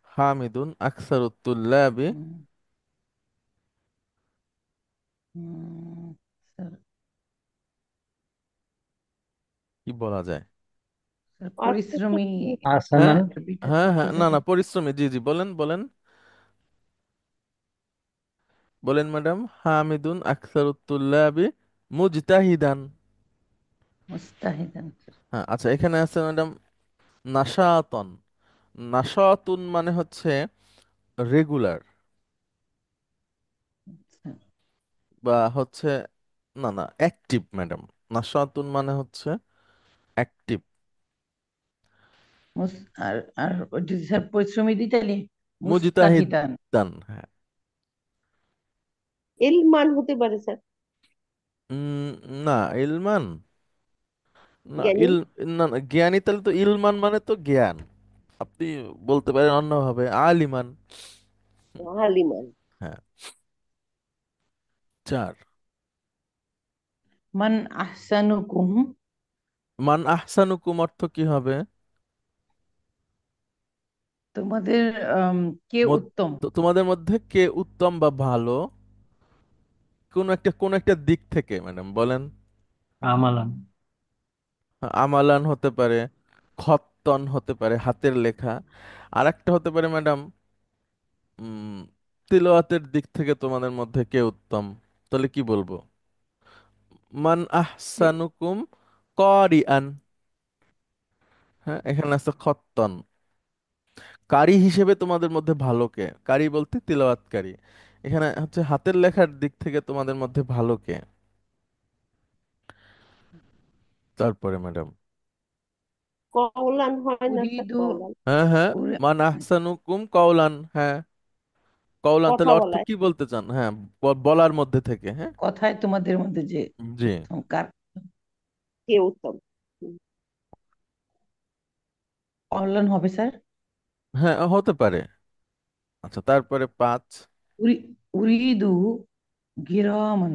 হামিদুন আকসারুত তুল্লাবি, হুম, হুম, স্যার, কি বলা যায়? স্যার, অর্থটা পরিশ্রমী। কি? হ্যাঁ, হাসানান। এটা হ্যাঁ, কি হ্যাঁ, না জানি। না, পরিশ্রমী, জি জি, বলেন বলেন বলেন ম্যাডাম। হামিদুন আকসারুত তুল্লাবি মুজতাহিদান। মুস্তাহিদান স্যার। হ্যাঁ, আচ্ছা, এখানে আছে ম্যাডাম নাশাতন। নাশাতুন মানে হচ্ছে রেগুলার, স্যার, বা হচ্ছে, না না, অ্যাক্টিভ ম্যাডাম। নাশাতুন মানে হচ্ছে অ্যাক্টিভ। মুস আর আর যদি স্যার পরিশ্রমী দিই তাহলে মুস্তাহিদান। মুজতাহিদান, হ্যাঁ। ইলমান হতে পারে স্যার। উম, না, ইলমান, না জ্ঞানী। না না, জ্ঞানী, তাহলে তো ইলমান মানে তো জ্ঞান। আপনি বলতে পারেন অন্যভাবে আলিমান। হালিমান। হ্যাঁ। 4। মান আহসানুকুম। মান আহসানুকুম অর্থ কি হবে? তোমাদের কে উত্তম। তোমাদের মধ্যে কে উত্তম বা ভালো, কোন একটা দিক থেকে ম্যাডাম বলেন। আমালান। আমালান হতে পারে, খত্তন হতে পারে হাতের লেখা, আর একটা হতে পারে ম্যাডাম উম তিলাওয়াতের দিক থেকে তোমাদের মধ্যে কে উত্তম। তাহলে কি বলবো? মান আহসানুকুম কারিআন। হ্যাঁ, এখানে আছে খত্তন। কারি হিসেবে তোমাদের মধ্যে ভালো কে? কারি বলতে তিলাওয়াতকারী। এখানে হচ্ছে হাতের লেখার দিক থেকে তোমাদের মধ্যে ভালো কে? তারপরে ম্যাডাম, কওলান হয় না স্যার, উরিদু কওলান। হ্যাঁ হ্যাঁ, উরি- মান আহসানুকুম কওলান, হ্যাঁ। কওলান কথা তাহলে অর্থ বলায়। কি বলতে চান? হ্যাঁ, বলার মধ্যে থেকে, হ্যাঁ। কথায় তোমাদের মধ্যে যে জি। উত্তম কার। কে উত্তম? হুম। অনলাইন হবে স্যার। হ্যাঁ, হতে পারে। আচ্ছা, তারপরে 5। উরি উরিদু গিরামান।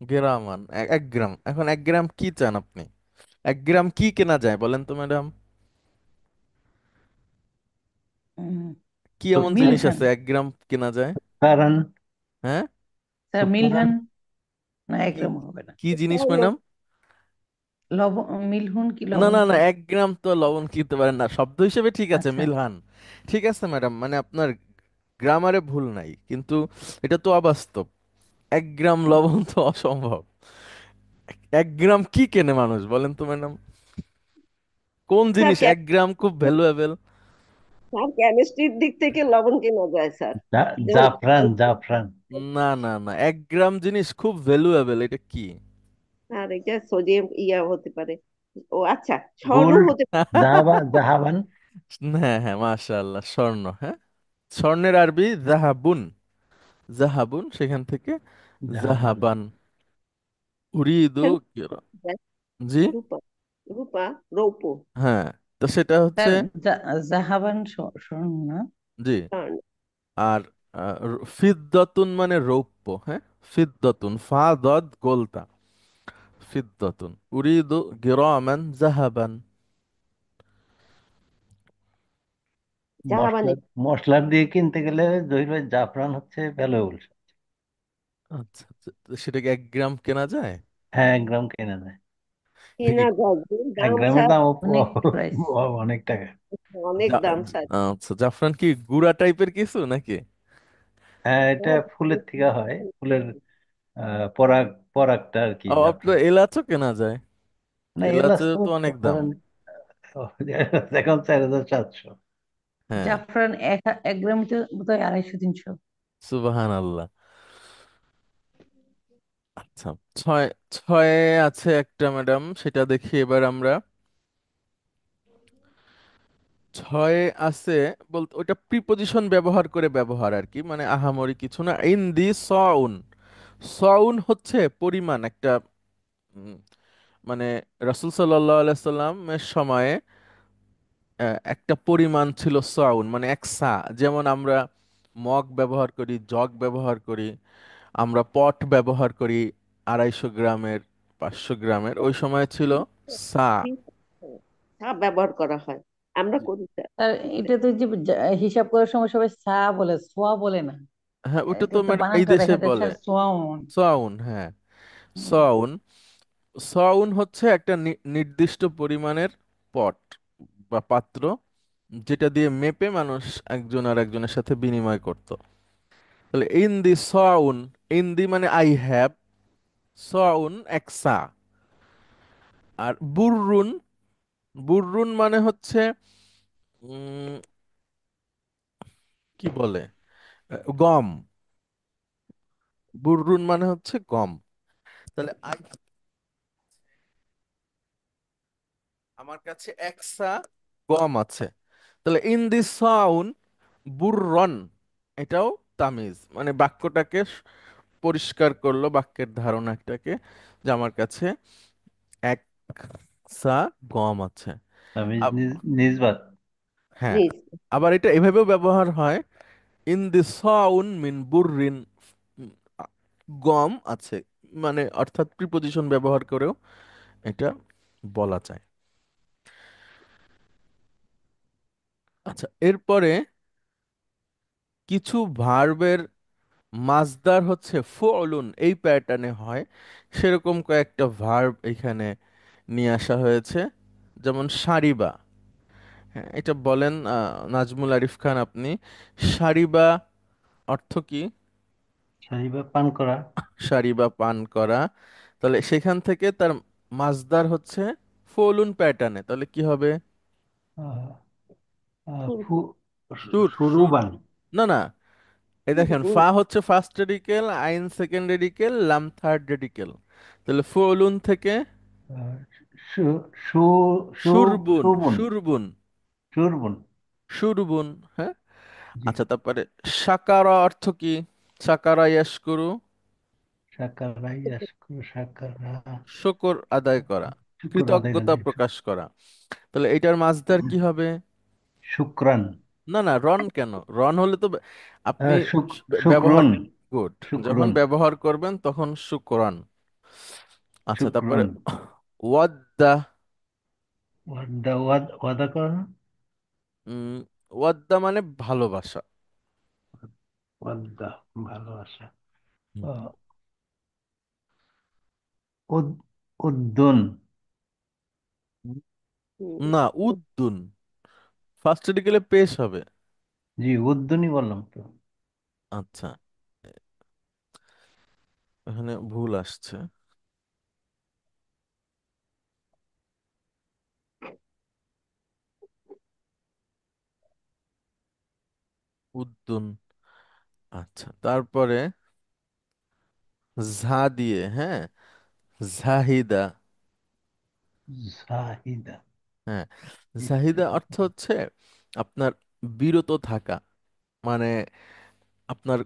গ্রামান, 1 গ্রাম। এখন 1 গ্রাম কি চান আপনি? 1 গ্রাম কি কেনা যায় বলেন তো ম্যাডাম? উম, কি এমন জিনিস মিলহান। আছে 1 গ্রাম কেনা যায়? কারণ হ্যাঁ, স্যার সুতরাং মিলহান। না, কি একরকম হবে না। কি জিনিস তাহলে ম্যাডাম? মিলহুন কি না লবণ না না, কি? 1 গ্রাম তো লবণ কিনতে পারেন না, শব্দ হিসেবে ঠিক আছে, আচ্ছা। মিলহান। ঠিক আছে ম্যাডাম, মানে আপনার গ্রামারে ভুল নাই, কিন্তু এটা তো অবাস্তব। 1 গ্রাম লবণ তো অসম্ভব। 1 গ্রাম কি কেনে মানুষ বলেন তো ম্যাডাম? কোন স্যার, জিনিস 1 গ্রাম খুব ভ্যালুয়েবল? স্যার কেমিস্ট্রির দিক থেকে লবণ কেনা যায় স্যার। যেমন জাফরান জাফরান। না না না, 1 গ্রাম জিনিস খুব ভ্যালুয়েবল, এটা কি? আর এটা সোডিয়াম ইয়া হতে পারে। ও আচ্ছা, স্বর্ণ গোল্ড। হতে জাহাবান। হ্যাঁ হ্যাঁ, মাশাআল্লাহ, স্বর্ণ, হ্যাঁ। স্বর্ণের আরবি জাহাবুন। জাহাবুন, সেখান থেকে জাহাবান। জাহাবান। উরিদু পারে। জি। রূপা। রূপা। রৌপ্য। হ্যাঁ, তো সেটা হচ্ছে, স্যার জাহাবান স্বর্ণ না। জি। কারণ আর ফিদ্দাতুন মানে রৌপ্য, হ্যাঁ। ফিদ্দাতুন, ফা দদ গোলতা, ফিদ্দাতুন। উরিদু গিরামান জাহাবান। জাহাবানি। মশলা মশলা দিয়ে কিনতে গেলে জহির ভাই জাফরান হচ্ছে ভ্যালুয়েবল। আচ্ছা আচ্ছা, তো সেটা কি 1 গ্রাম কেনা যায়? হ্যাঁ, 1 গ্রাম কেনা যায়। এটা কি কেনা যায় যে এক দাম গ্রামের স্যার। দাম অনেক প্রাইস। অনেক টাকা। অনেক জা- দাম স্যার। আচ্ছা, জাফরান কি গুড়া টাইপের কিছু নাকি? হ্যাঁ, এটা ফুলের থেকে হয়, ফুলের পরাগ, পরাগটা আর কি আপনার জাফরান। এলাচও কেনা যায়। না, এলাচ এলাচের তো তো অনেক দাম। ধরেন এখন 4,700। হ্যাঁ। জাফরান এক গ্রাম তো বোধহয় 250-300। সুবাহান আল্লাহ। আচ্ছা, ছয়, ছয়ে আছে একটা ম্যাডাম, সেটা দেখি এবার আমরা। ছয়ে আছে বলতে ওইটা প্রিপজিশন ব্যবহার করে ব্যবহার আর কি, মানে আহামরি কিছু না। ইন দি সাউন, সাউন হচ্ছে পরিমাণ একটা, উম, মানে রাসূল সাল্লাল্লাহু আলাইহি সাল্লামের সময়ে একটা পরিমাণ ছিল সাউন, মানে এক সা। যেমন আমরা মগ ব্যবহার করি, জগ ব্যবহার করি, আমরা পট ব্যবহার করি 250 গ্রামের, 500 গ্রামের, ওই সময় ছিল সা। সাপ ব্যবহার করা হয়, আমরা করি স্যার। আর এটা তো যে হিসাব করার সময় সবাই সা বলে, সোয়া বলে না। হ্যাঁ, ওটা এটা তো তো মানে এই বানানটা দেশে দেখা যাচ্ছে বলে আর সোয়াউন। সাউন। হ্যাঁ, হুম। সাউন। সাউন হচ্ছে একটা নির্দিষ্ট পরিমাণের পট বা পাত্র, যেটা দিয়ে মেপে মানুষ একজন আর একজনের সাথে বিনিময় করত। তাহলে ইন দি সাউন, ইন দি মানে আই হ্যাভ, সাউন একসা। আর বুররুন, বুররুন মানে হচ্ছে উম, কি বলে, গম। বুররুন মানে হচ্ছে গম। তাহলে আমার কাছে একসা গম আছে। তাহলে ইন দিস সাউন বুররন, এটাও তামিজ, মানে বাক্যটাকে পরিষ্কার করলো, বাক্যের ধারণাটাকে, যে আমার কাছে এক সা গম আছে। আমি আব- নিজবাত। হ্যাঁ, নিজ। আবার এটা এভাবেও ব্যবহার হয়, ইন দি সাউন মিন বুররিন, গম আছে, মানে অর্থাৎ প্রিপজিশন ব্যবহার করেও এটা বলা যায়। আচ্ছা, এরপরে কিছু ভার্বের মাজদার হচ্ছে ফুউলুন, এই প্যাটার্নে হয়, সেরকম কয়েকটা ভার্ব এখানে নিয়ে আসা হয়েছে। যেমন সারিবা, হ্যাঁ এটা বলেন নাজমুল আরিফ খান আপনি, সারিবা অর্থ কি? সাহিবা পান করা। সারিবা পান করা। তাহলে সেখান থেকে তার মাজদার হচ্ছে ফুউলুন প্যাটার্নে, তাহলে কি হবে? আহ, সুর। সুর, সুর, সুরুবান। না না, এই দেখেন সুর। ফা হচ্ছে ফার্স্ট রেডিকেল, আইন সেকেন্ড রেডিকেল, লাম থার্ড রেডিকেল। তাহলে ফুউলুন থেকে আহ, সু সু সু সুরবুন, সুবুন। সুরবুন, সুরবুন। সুরবুন। হ্যাঁ, জি। আচ্ছা, তারপরে সাকারা অর্থ কি? সাকারা ইয়াশকুরু, সাকারা ইয়াশকুর সাকারা। শুকর আদায় করা, শুক্র আদায় কৃতজ্ঞতা করে। প্রকাশ করা। তাহলে এটার মাঝদার কি হবে? শুক্রান। না না, রন কেন? রন হলে তো আপনি ব্যবহার, শুক্রন। গুড, যখন শুক্রন। ব্যবহার করবেন তখন শুকরান। আচ্ছা, তারপরে শুক্রন। ওয়াদ্দা, ওয়াদা ওয়াদা করা না? উম ওয়াদ্দা মানে ভালোবাসা। ওয়াদা ভালোবাসা। হুম। আহ, উদ্দুন। না, উদ্দুন, ফার্স্ট আর্টিকেলে পেশ হবে। জি, উদ্দুনই বললাম তো। আচ্ছা, এখানে ভুল আসছে। উদ্দুন। আচ্ছা, তারপরে ঝা দিয়ে, হ্যাঁ, জাহিদা। জাহিদা। হ্যাঁ, জাহিদা অর্থ হচ্ছে আপনার বিরত থাকা, মানে আপনার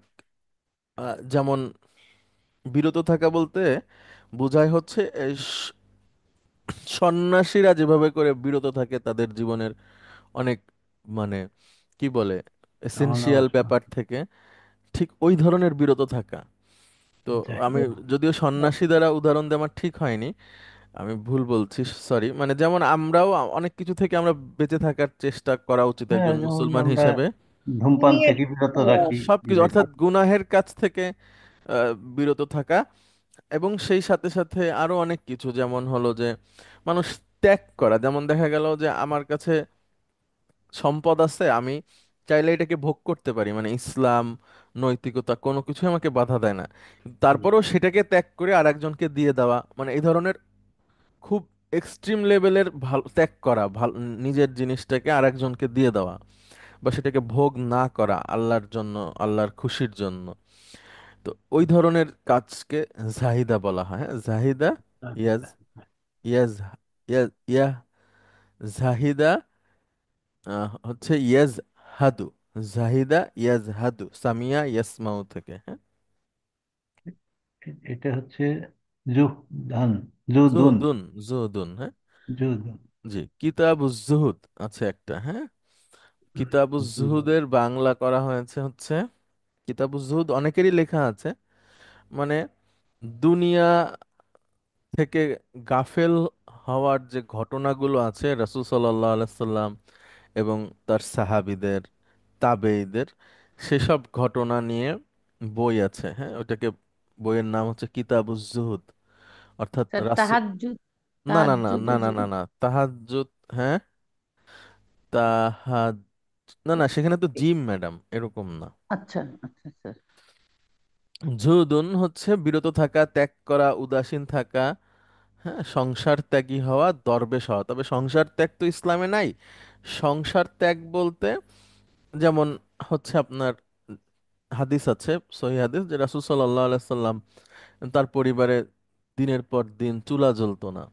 যেমন বিরত থাকা বলতে বোঝায় হচ্ছে এই সন্ন্যাসীরা যেভাবে করে বিরত থাকে তাদের জীবনের অনেক, মানে কি বলে, আমার এসেনশিয়াল ব্যাপার থেকে, ঠিক ওই ধরনের বিরত থাকা। তো আমি জাহিদা। যদিও সন্ন্যাসী দ্বারা উদাহরণ দেওয়া আমার ঠিক হয়নি, আমি ভুল বলছি, সরি। মানে যেমন আমরাও অনেক কিছু থেকে আমরা বেঁচে থাকার চেষ্টা করা উচিত হ্যাঁ, একজন যেমন মুসলমান আমরা হিসেবে। ধূমপান দুনিয়ার থেকে বিরত আহ, রাখি সবকিছু, নিজেকে। অর্থাৎ গুনাহের কাছ থেকে বিরত থাকা। এবং সেই সাথে সাথে আরো অনেক কিছু, যেমন হলো যে মানুষ ত্যাগ করা। যেমন দেখা গেল যে আমার কাছে সম্পদ আছে, আমি চাইলে এটাকে ভোগ করতে পারি, মানে ইসলাম, নৈতিকতা কোনো কিছু আমাকে বাধা দেয় না, কিন্তু জি। তারপরেও সেটাকে ত্যাগ করে আরেকজনকে দিয়ে দেওয়া, মানে এই ধরনের খুব এক্সট্রিম লেভেলের ভালো ত্যাগ করা, ভালো নিজের জিনিসটাকে আরেকজনকে দিয়ে দেওয়া, বা সেটাকে ভোগ না করা আল্লাহর জন্য, আল্লাহর খুশির জন্য। তো ওই ধরনের কাজকে জাহিদা বলা হয়। হ্যাঁ, জাহিদা, ইয়াজ, জাহিদা। ইয়াজ, ইয়া ইয়া জাহিদা হচ্ছে ইয়াজ হাদু, জাহিদা ইয়াজ হাদু, সামিয়া ইয়াসমাউ থেকে, হ্যাঁ। এটা হচ্ছে জুহ দান, জুদুন, জুদুন, জুদুন, হ্যাঁ। জুদুন, জি, কিতাবুজ জুহুদ আছে একটা, হ্যাঁ। কিতাবুজ জুদুন। জুহুদের বাংলা করা হয়েছে হচ্ছে, কিতাবুজ জুহুদ অনেকেরই লেখা আছে, মানে দুনিয়া থেকে গাফেল হওয়ার যে ঘটনাগুলো আছে রাসূল সাল্লাল্লাহু আলাইহি সাল্লাম এবং তার সাহাবীদের, তাবেঈদের, সেসব ঘটনা নিয়ে বই আছে, হ্যাঁ। ওটাকে, বইয়ের নাম হচ্ছে কিতাবুজ জুহুদ, অর্থাৎ স্যার রাসূল। তাহাজ্জুদ, না না না না তাহাজ্জুদের না যে, না না, তাহাজ্জুদ, হ্যাঁ। তাহাজ, না না, সেখানে তো জিম ম্যাডাম, এরকম না। আচ্ছা আচ্ছা স্যার। জুহুদুন হচ্ছে বিরত থাকা, ত্যাগ করা, উদাসীন থাকা, হ্যাঁ, সংসার ত্যাগী হওয়া, দরবেশ হওয়া। তবে সংসার ত্যাগ তো ইসলামে নাই। সংসার ত্যাগ বলতে যেমন হচ্ছে আপনার হাদিস আছে, সহিহ হাদিস, যে রাসূল সাল্লাল্লাহু আলাইহি সাল্লাম তার পরিবারে দিনের পর দিন চুলা জ্বলতো না।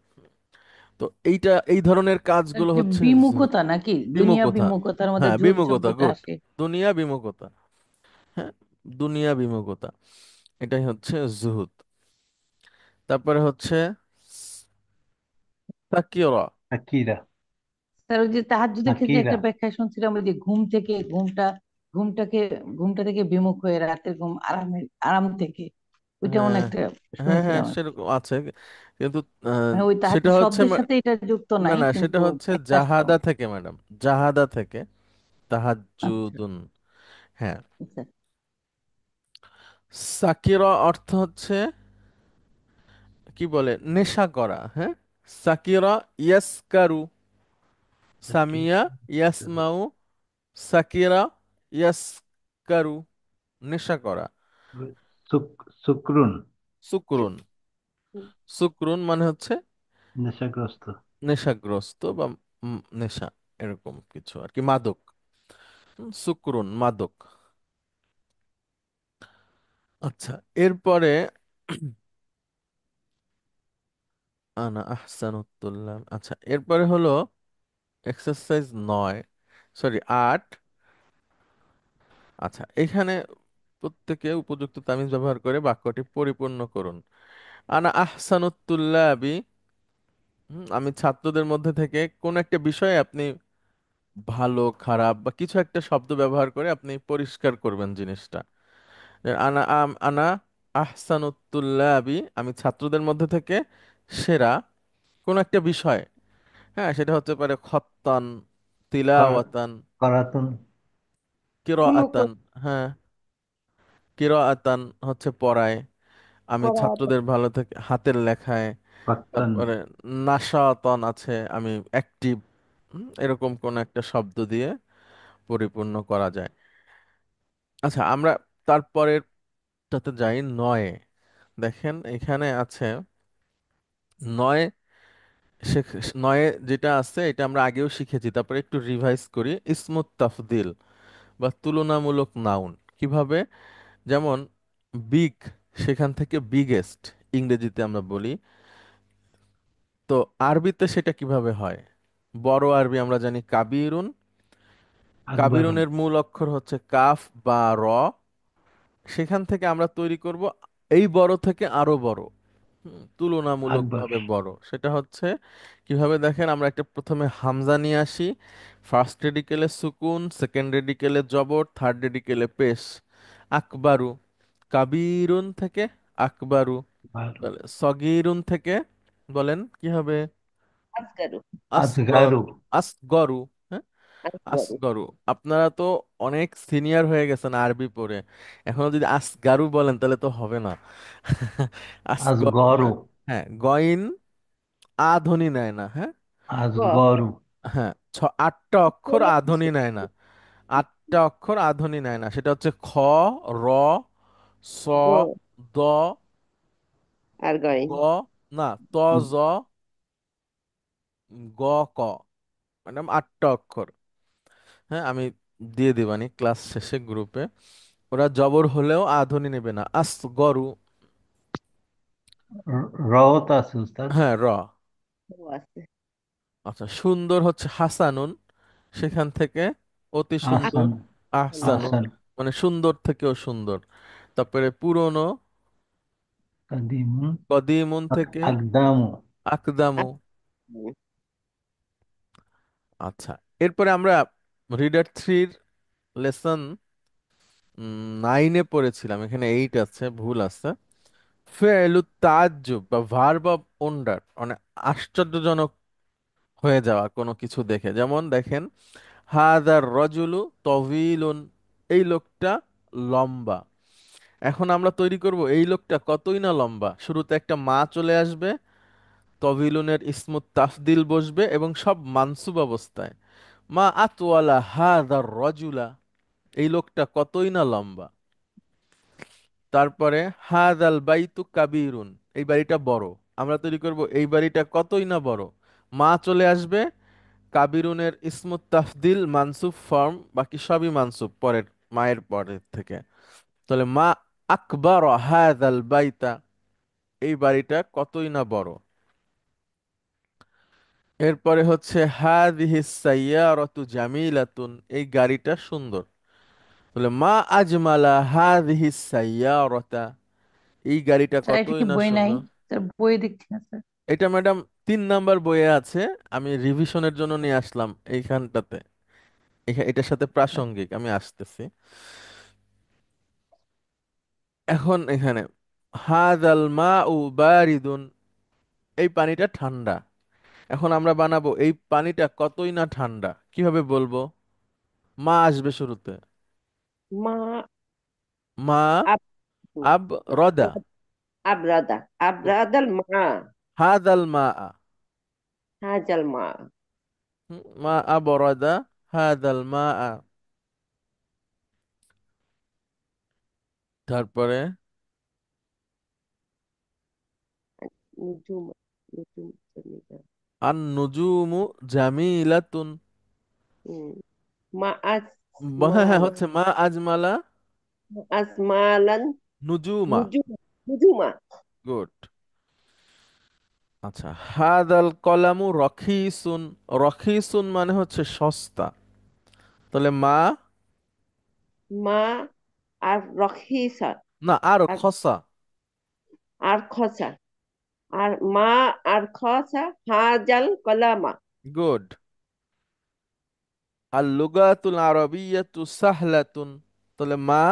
তো এইটা, এই ধরনের স্যার, কাজগুলো যে হচ্ছে জুহুদ। বিমুখতা নাকি, দুনিয়া বিমুখতা, বিমুখতার মধ্যে হ্যাঁ, জুদ বিমুখতা, শব্দটা গুড। আসে। দুনিয়া বিমুখতা, হ্যাঁ, দুনিয়া বিমুখতা, এটাই হচ্ছে জুহুদ। তারপরে হচ্ছে সাকিরা। আকিরা, স্যার ওই যে তাহাজ্জুদের ক্ষেত্রে আকিরা। একটা ব্যাখ্যা শুনছিলাম, ওই যে ঘুম থেকে ঘুমটাকে ঘুমটা থেকে বিমুখ হয়ে রাতের ঘুম আরাম থেকে, ওইটা মনে হ্যাঁ একটা হ্যাঁ হ্যাঁ, শুনছিলাম আর কি। সেরকম আছে, কিন্তু মানে ওই সেটা তাহাজ্জুদ হচ্ছে শব্দের সাথে এটা যুক্ত না নাই, না, সেটা কিন্তু হচ্ছে একটা জাহাদা থেকে ম্যাডাম, জাহাদা থেকে, আচ্ছা তাহাজ্জুদুন, হ্যাঁ। আচ্ছা। সাকিরা অর্থ হচ্ছে কি বলে, নেশা করা, হ্যাঁ। সাকিরা ইয়াসকারু, সামিয়া ইয়াসমাউ, সাকিরা ইয়াসকারু, নেশা করা। সুকরুন, সুকরুন, সুকরুন মানে হচ্ছে নেশাগ্রস্ত। নেশাগ্রস্ত বা নেশা, এরকম কিছু আর কি, মাদক। সুকরুন, মাদক। আচ্ছা, এরপরে আনা আহসানুত্তুল্লাহ, আচ্ছা, এরপরে হলো এক্সারসাইজ 9, সরি 8। আচ্ছা, এখানে প্রত্যেকে উপযুক্ত তামিজ ব্যবহার করে বাক্যটি পরিপূর্ণ করুন। আনা আহসানুত্তুল্লাবি, আমি ছাত্রদের মধ্যে থেকে কোন একটা বিষয়ে আপনি ভালো খারাপ বা কিছু একটা শব্দ ব্যবহার করে আপনি পরিষ্কার করবেন জিনিসটা। যে আনা আহসানুত্তুল্লাবি, আমি ছাত্রদের মধ্যে থেকে সেরা কোন একটা বিষয়, হ্যাঁ, সেটা হতে পারে খত্তান, করা- তিলাওয়াতান, করাতুন, কোনো কিরাআতান, হ্যাঁ, কিরাআতান হচ্ছে পড়ায়, আমি করা ছাত্রদের ভালো থেকে হাতের লেখায়। কত্তান। তারপরে নাশাতন আছে, আমি অ্যাক্টিভ, এরকম কোন একটা শব্দ দিয়ে পরিপূর্ণ করা যায়। আচ্ছা, আমরা তারপরেরটাতে যাই, 9। দেখেন এখানে আছে 9, 9 যেটা আছে এটা আমরা আগেও শিখেছি, তারপরে একটু রিভাইজ করি। ইসমুত তাফদিল বা তুলনামূলক নাউন কিভাবে, যেমন বিগ, সেখান থেকে বিগেস্ট ইংরেজিতে আমরা বলি, তো আরবিতে সেটা কিভাবে হয়? বড় আরবি আমরা জানি কাবিরুন, আকবরুন, কাবিরুনের মূল অক্ষর হচ্ছে কাফ বা র, সেখান থেকে আমরা তৈরি করব এই বড় থেকে আরো বড়, আকবর। তুলনামূলকভাবে বড়। সেটা হচ্ছে কিভাবে, দেখেন আমরা একটা প্রথমে হামজা নিয়ে আসি, ফার্স্ট রেডিকেলে সুকুন, সেকেন্ড রেডিকেলে জবর, থার্ড রেডিকেলে পেশ। আকবারু, কাবিরুন থেকে আকবারু, বারো। তাহলে সগিরুন থেকে বলেন কি হবে? আসগারু, আসগরু, আজগারু। আসগরু, হ্যাঁ, আসগারু। আসগরু। আপনারা তো অনেক সিনিয়র হয়ে গেছেন আরবি পড়ে, এখনো যদি আসগারু বলেন তাহলে তো হবে না। আসগরু, আজগরু, হ্যাঁ, গইন আ ধ্বনি নেয় না, হ্যাঁ। গ, আজগরু। হ্যাঁ, 8টা অক্ষর কোনো আ ধ্বনি কিসে, নেয় না, 8টা অক্ষর আ ধ্বনি নেয় না, সেটা হচ্ছে খ, র, স, গ দ, আর গ, গইন। না, ত, জ, গ, ক, মানে 8টা অক্ষর। হ্যাঁ, আমি দিয়ে দিবানি ক্লাস শেষে গ্রুপে। ওরা জবর হলেও আ ধ্বনি নেবে না, আস গরু। রও তো আছে উস্তাদ। হ্যাঁ, র। ও আছে। আচ্ছা, সুন্দর হচ্ছে হাসানুন, সেখান থেকে অতি সুন্দর। আহসান। আহসানু আহসান। মানে সুন্দর থেকেও সুন্দর। তারপরে পুরনো, কাদিমুন। কদিমুন থেকে আকদামু। আকদামু। আচ্ছা, এরপরে আমরা রিডার থ্রির লেসন 9-এ পড়েছিলাম, এখানে 8 আছে, ভুল আছে। ফেলু তাজ্জুব বা ভার্ব অফ ওন্ডার মানে আশ্চর্যজনক হয়ে যাওয়া কোনো কিছু দেখে, যেমন দেখেন হাদার রজুলু তভিলুন, এই লোকটা লম্বা। এখন আমরা তৈরি করব এই লোকটা কতই না লম্বা, শুরুতে একটা মা চলে আসবে, তভিলুনের ইসমুত তাফদিল বসবে এবং সব মানসুব অবস্থায়। মা আতওয়ালা হাদার রজুলা, এই লোকটা কতই না লম্বা। তারপরে হাদাল বাইতু কাবিরুন, এই বাড়িটা বড়। আমরা তৈরি করব এই বাড়িটা কতই না বড়, মা চলে আসবে, কাবিরুনের ইসমুত তাফদিল মানসুব ফর্ম, বাকি সবই মানসুব পরের, মায়ের পরের থেকে। তাহলে মা আকবার হাদাল বাইতা, এই বাড়িটা কতই না বড়। এরপরে হচ্ছে হাদিহি সাইয়ারাতু জামিলাতুন, এই গাড়িটা সুন্দর। তাহলে মা আজমালা হাদিহি সাইয়ারাতা, এই গাড়িটা স্যার এটা কতই কি না বই নাই? সুন্দর। স্যার বই দেখছি না স্যার। এটা ম্যাডাম 3 নাম্বার বইয়ে আছে, আমি রিভিশনের জন্য নিয়ে আসলাম এইখানটাতে। এটার সাথে প্রাসঙ্গিক, আমি আসতেছি। এখন এখানে হাদাল মাউ বারিদুন, এই পানিটা ঠান্ডা। এখন আমরা বানাবো এই পানিটা কতই না ঠান্ডা, কিভাবে বলবো? মা আসবে শুরুতে, মা মা আব আব রদা, আব্রাদা আব্রাদাল মা হাদাল মা, হাজাল মা। মা আব রদা হাদাল মা। তারপরে নুজুম নুজুম জামিলা। আন নুজুমু জামিলাতুন, হুম, মা হ্যাঁ হ্যাঁ, আসমালা হচ্ছে মা আজমালা আসমালান নুজুমা। নুজুম নুজুমা। গুড। আচ্ছা, হাদাল কলামু রখিসুন, রখিসুন মানে হচ্ছে সস্তা। তাহলে মা, মা আর রখিসা না আর আর খসা। আর খসা আর মা আর খসা হাজাল কলামা। গুড। আর লুগাতুল আরবিয়াতু সাহলাতুন, তাহলে মা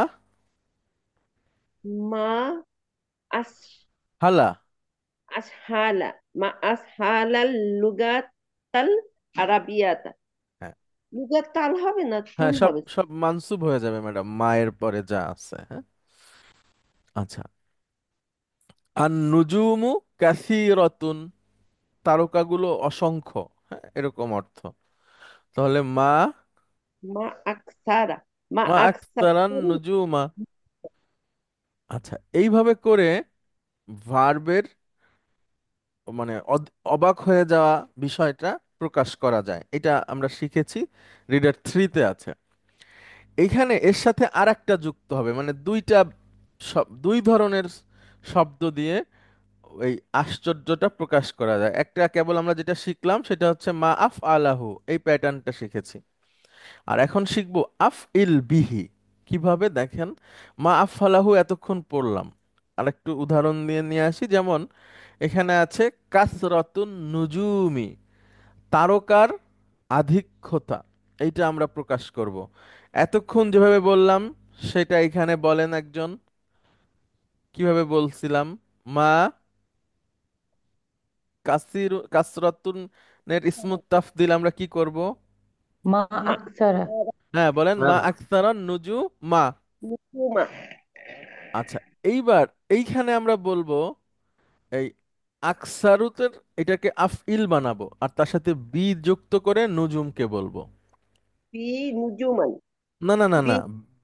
মা আস হালা। আসহালা মা আসহালাল লুগাতাল আরাবিয়াতা। হ্যাঁ লুগাত তাল হবে না হ্যাঁ, তুল সব হবে? সব মানসুব হয়ে যাবে ম্যাডাম, মায়ের পরে যা আছে, হ্যাঁ। আচ্ছা, আর নুজুমু কাসিরাতুন, তারকাগুলো অসংখ্য, হ্যাঁ, এরকম অর্থ। তাহলে মা মা আকসারা মা মা আকসারা আকতারান নুজুমা। আচ্ছা, এইভাবে করে ভার্বের মানে অবাক হয়ে যাওয়া বিষয়টা প্রকাশ করা যায়, এটা আমরা শিখেছি, রিডার থ্রিতে আছে। এইখানে এর সাথে আর একটা যুক্ত হবে, মানে দুইটা দুই ধরনের শব্দ দিয়ে এই আশ্চর্যটা প্রকাশ করা যায়। একটা কেবল আমরা যেটা শিখলাম সেটা হচ্ছে মা আফ আলাহু, এই প্যাটার্নটা শিখেছি। আর এখন শিখবো আফ ইল বিহি, কিভাবে দেখেন। মা আফ আলাহু এতক্ষণ পড়লাম, আর একটু উদাহরণ দিয়ে নিয়ে আসি। যেমন এখানে আছে কাসরাতুন নুজুমি, তারকার আধিক্যতা, এইটা আমরা প্রকাশ করব। এতক্ষণ যেভাবে বললাম সেটা এখানে বলেন একজন, কিভাবে বলছিলাম? মা কাসরাতুনের ইসমুত তাফদিল আমরা কি করব? মা মা আকসারা। হ্যাঁ বলেন, মা হ্যাঁ। আকসারান নুজু মা। নুজুমা আচ্ছা, এইবার এইখানে আমরা বলবো এই আকসারুতের এটাকে আফইল বানাবো, আর তার সাথে বি যুক্ত করে নুজুমকে বলবো। বি নুজুমান না না না বি না,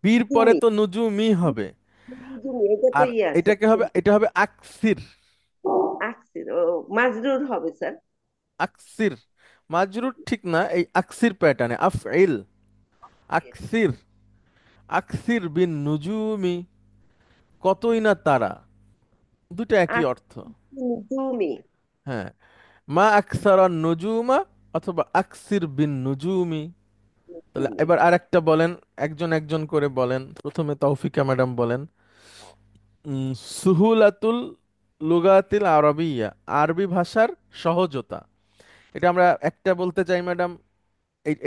বীর পরে নুজুমি তো নুজুমি হবে। নুজুমি এটা তো আর ইয়ে আছে। এটাকে হবে, এটা হবে আকসির। আকসির ও মাজরুর হবে স্যার। আকসির মাজরুর ঠিক না, এই আকসির প্যাটার্নে আফইল। আকসির, আকসির বিন নুজুমি, কতই না তারা, দুটো একই অর্থ। নুজুমি হ্যাঁ, মা আকসারান নুজুমা অথবা আকসির বিন নুজুমি। তাহলে এবার আরেকটা বলেন, একজন একজন করে বলেন। প্রথমে তৌফিকা ম্যাডাম বলেন। উম, সুহুলাতুল লুগাতিল আরবিয়া, আরবি ভাষার সহজতা। এটা আমরা একটা বলতে চাই ম্যাডাম,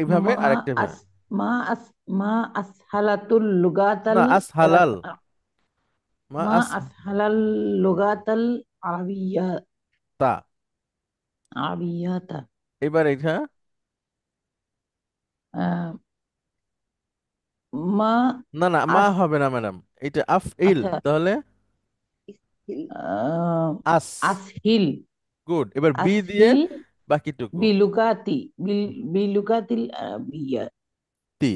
এইভাবে, মা আরেকটা আস ভাবে। মা আস মা আসহালাতুল লুগাতাল না, আসহালাল। মা মা আস আসহালাল লুগাতাল আরবিয়া তা। আরবিয়াতা। এবার এটা, আহ, মা না না, মা আস হবে না ম্যাডাম, এটা আফইল আচ্ছা, তাহলে। আহ, আস। আসহিল গুড, এবার বি দিয়ে আসহিল বাকিটুকু। বিলুকাতি বিলুকাতিল আরবিয়া তি।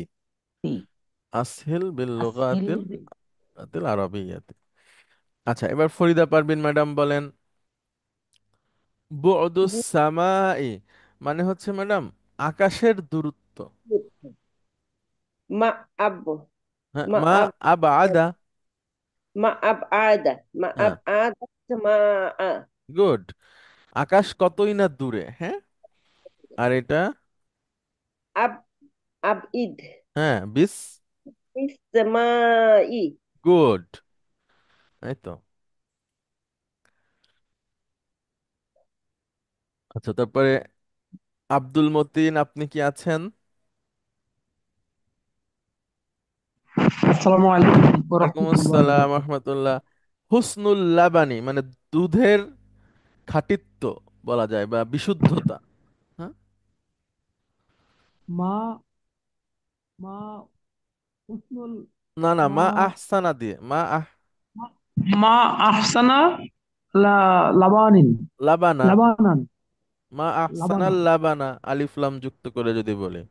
আসহিল বিল আসহিল লুগাতিল আতিল আরবিয়াতি। আচ্ছা, এবার ফরিদা পারবিন ম্যাডাম বলেন। বু'দুস সামাই মানে হচ্ছে ম্যাডাম আকাশের দূরত্ব। মা আব হ্যাঁ, মা মা আব আবাদা। মা আব আদা মা হ্যাঁ, আব আদা মা আ গুড। আকাশ কতই না দূরে, হ্যাঁ। আর এটা, আব আব ইদ হ্যাঁ, বিস। ইসমাই। গুড, এই তো। আচ্ছা, তারপরে আব্দুল মতিন, আপনি কি আছেন? আসসালামু আলাইকুম ওয়া ওয়ালাইকুম রাহমাতুল্লাহি ওয়া আসসালাম বারাকাতুহু। রহমতুল্লাহ। হুসনুল লাবানি মানে দুধের খাঁটিত্ব বলা যায়, বা বিশুদ্ধতা। হ্যাঁ। মা মা উসনুল না না, মা মা আহসানা দিয়ে, মা মা আহসানা লা লাবানিন লাবানা। লাবানান মা আহসানাল লাবানা লাবানা, আলিফ লাম যুক্ত করে যদি বলি।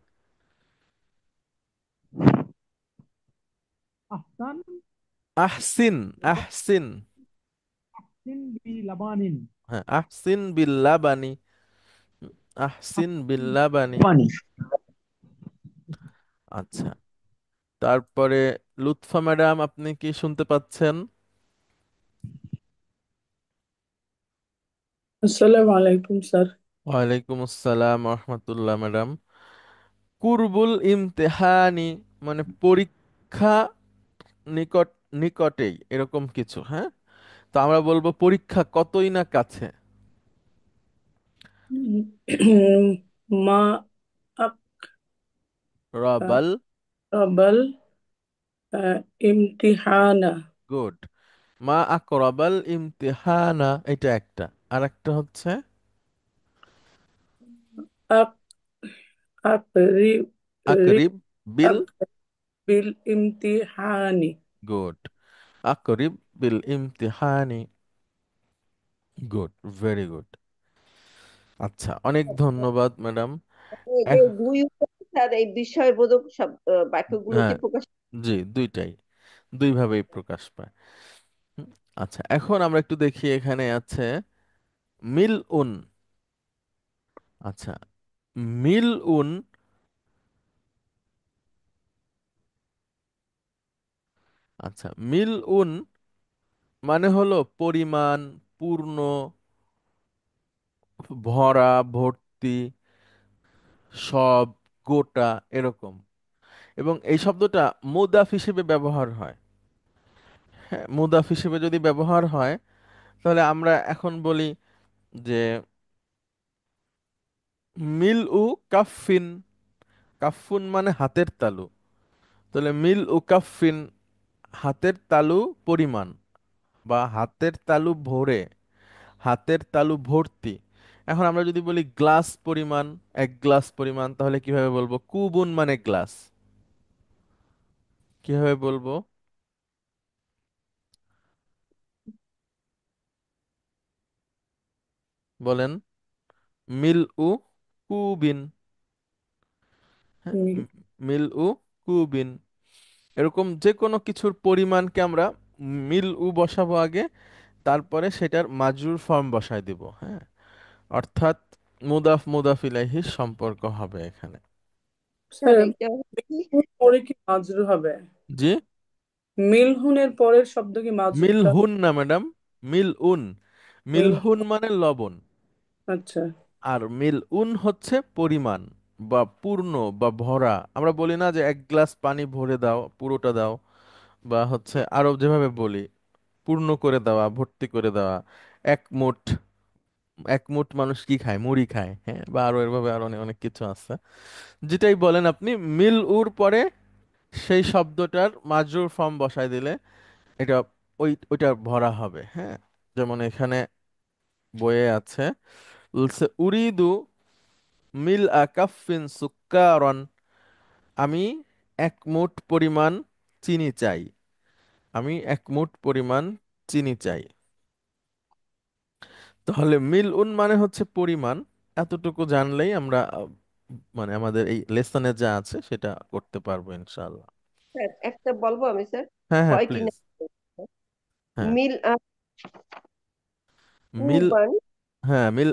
আহসান আহসিন। আহসিন। আহসিন বি লাবানিন হ্যাঁ, আহসিন বিল লাবানি। আহসিন বিল আহসিন লাবানি। লাবানি। আচ্ছা, তারপরে লুৎফা ম্যাডাম, আপনি কি শুনতে পাচ্ছেন? আসসালামু আলাইকুম স্যার। ওয়ালাইকুম আসসালাম রহমতুল্লাহ ম্যাডাম। কুরবুল ইমতেহানি মানে পরীক্ষা নিকট, নিকটেই এরকম কিছু, হ্যাঁ। তো আমরা বলবো পরীক্ষা কতই না কাছে। মা রবাল। আকরাবাল ইমতিহানা। গুড। মা আকরাবাল ইমতিহানা, এটা একটা। আর একটা হচ্ছে আক আকরিব আকরিব বিল। বিল ইমতিহানি। গুড। আকরিব বিল ইমতিহানি। Good, very good. আচ্ছা, অনেক ধন্যবাদ ম্যাডাম। এই যে দুই উপায়ে স্যার এই বিষয়বোধক সব বাক্যগুলো কি হ্যাঁ, প্রকাশ? জি, দুইটাই, দুইভাবেই প্রকাশ পায়। হুম, আচ্ছা, এখন আমরা একটু দেখি, এখানে আছে মিল উন। আচ্ছা, মিল উন, আচ্ছা, মিল উন মানে হলো পরিমাণ, পূর্ণ, ভরা, ভর্তি, সব, গোটা, এরকম। এবং এই শব্দটা মুদাফ হিসেবে ব্যবহার হয়। হ্যাঁ, মুদাফ হিসেবে যদি ব্যবহার হয়, তাহলে আমরা এখন বলি যে মিল উ কাফিন। কাফুন মানে হাতের তালু। তাহলে মিল উ কাফিন, হাতের তালু পরিমাণ, বা হাতের তালু ভরে, হাতের তালু ভর্তি। এখন আমরা যদি বলি গ্লাস পরিমাণ, এক গ্লাস পরিমাণ, তাহলে কিভাবে বলবো? কুবুন মানে গ্লাস, কিভাবে বলবো বলেন? মিল উ কুবিন। হ্যাঁ, মিল উ কুবিন। এরকম যে কোনো কিছুর পরিমাণকে আমরা মিল উ বসাবো আগে, তারপরে সেটার মাজরুর ফর্ম বসায় দিব, হ্যাঁ। অর্থাৎ মুদাফ মুদাফ ইলাইহির সম্পর্ক হবে এখানে। স্যার স্যার, এটা কি মিলহুন পরে কি মাজরু হবে? জি। মিলহুনের পরের শব্দ কি মাজরুটা? মিলহুন না ম্যাডাম, মিল উন। মিল মিলহুন মানে লবণ, আচ্ছা। আর মিল উন হচ্ছে পরিমাণ বা পূর্ণ বা ভরা, আমরা বলি না যে এক গ্লাস পানি ভরে দাও, পুরোটা দাও, বা হচ্ছে আরো যেভাবে বলি পূর্ণ করে দেওয়া, ভর্তি করে দেওয়া। এক মুঠ, এক মুঠ মানুষ কি খায়? মুড়ি খায়, হ্যাঁ, বা আরো এভাবে আরো অনেক অনেক কিছু আছে। যেটাই বলেন আপনি, মিল উর পরে সেই শব্দটার মাজরুর ফর্ম বসায় দিলে এটা ওইটা ভরা হবে, হ্যাঁ। যেমন এখানে বইয়ে আছে, বলছে উরিদু মিল আকাফিন সুক্কারন, আমি এক মুঠ পরিমাণ চিনি চাই, আমি এক মুঠ পরিমাণ চিনি চাই। তাহলে মিল উন মানে হচ্ছে পরিমাণ। এতটুকু জানলেই আমরা মানে আমাদের এই লেসনে যা আছে সেটা করতে পারবো ইনশাআল্লাহ। স্যার একটা বলবো আমি স্যার, হ্যাঁ হ্যাঁ হয় কিনা। প্লিজ। হ্যাঁ, মিল মিল, কুবান। হ্যাঁ মিল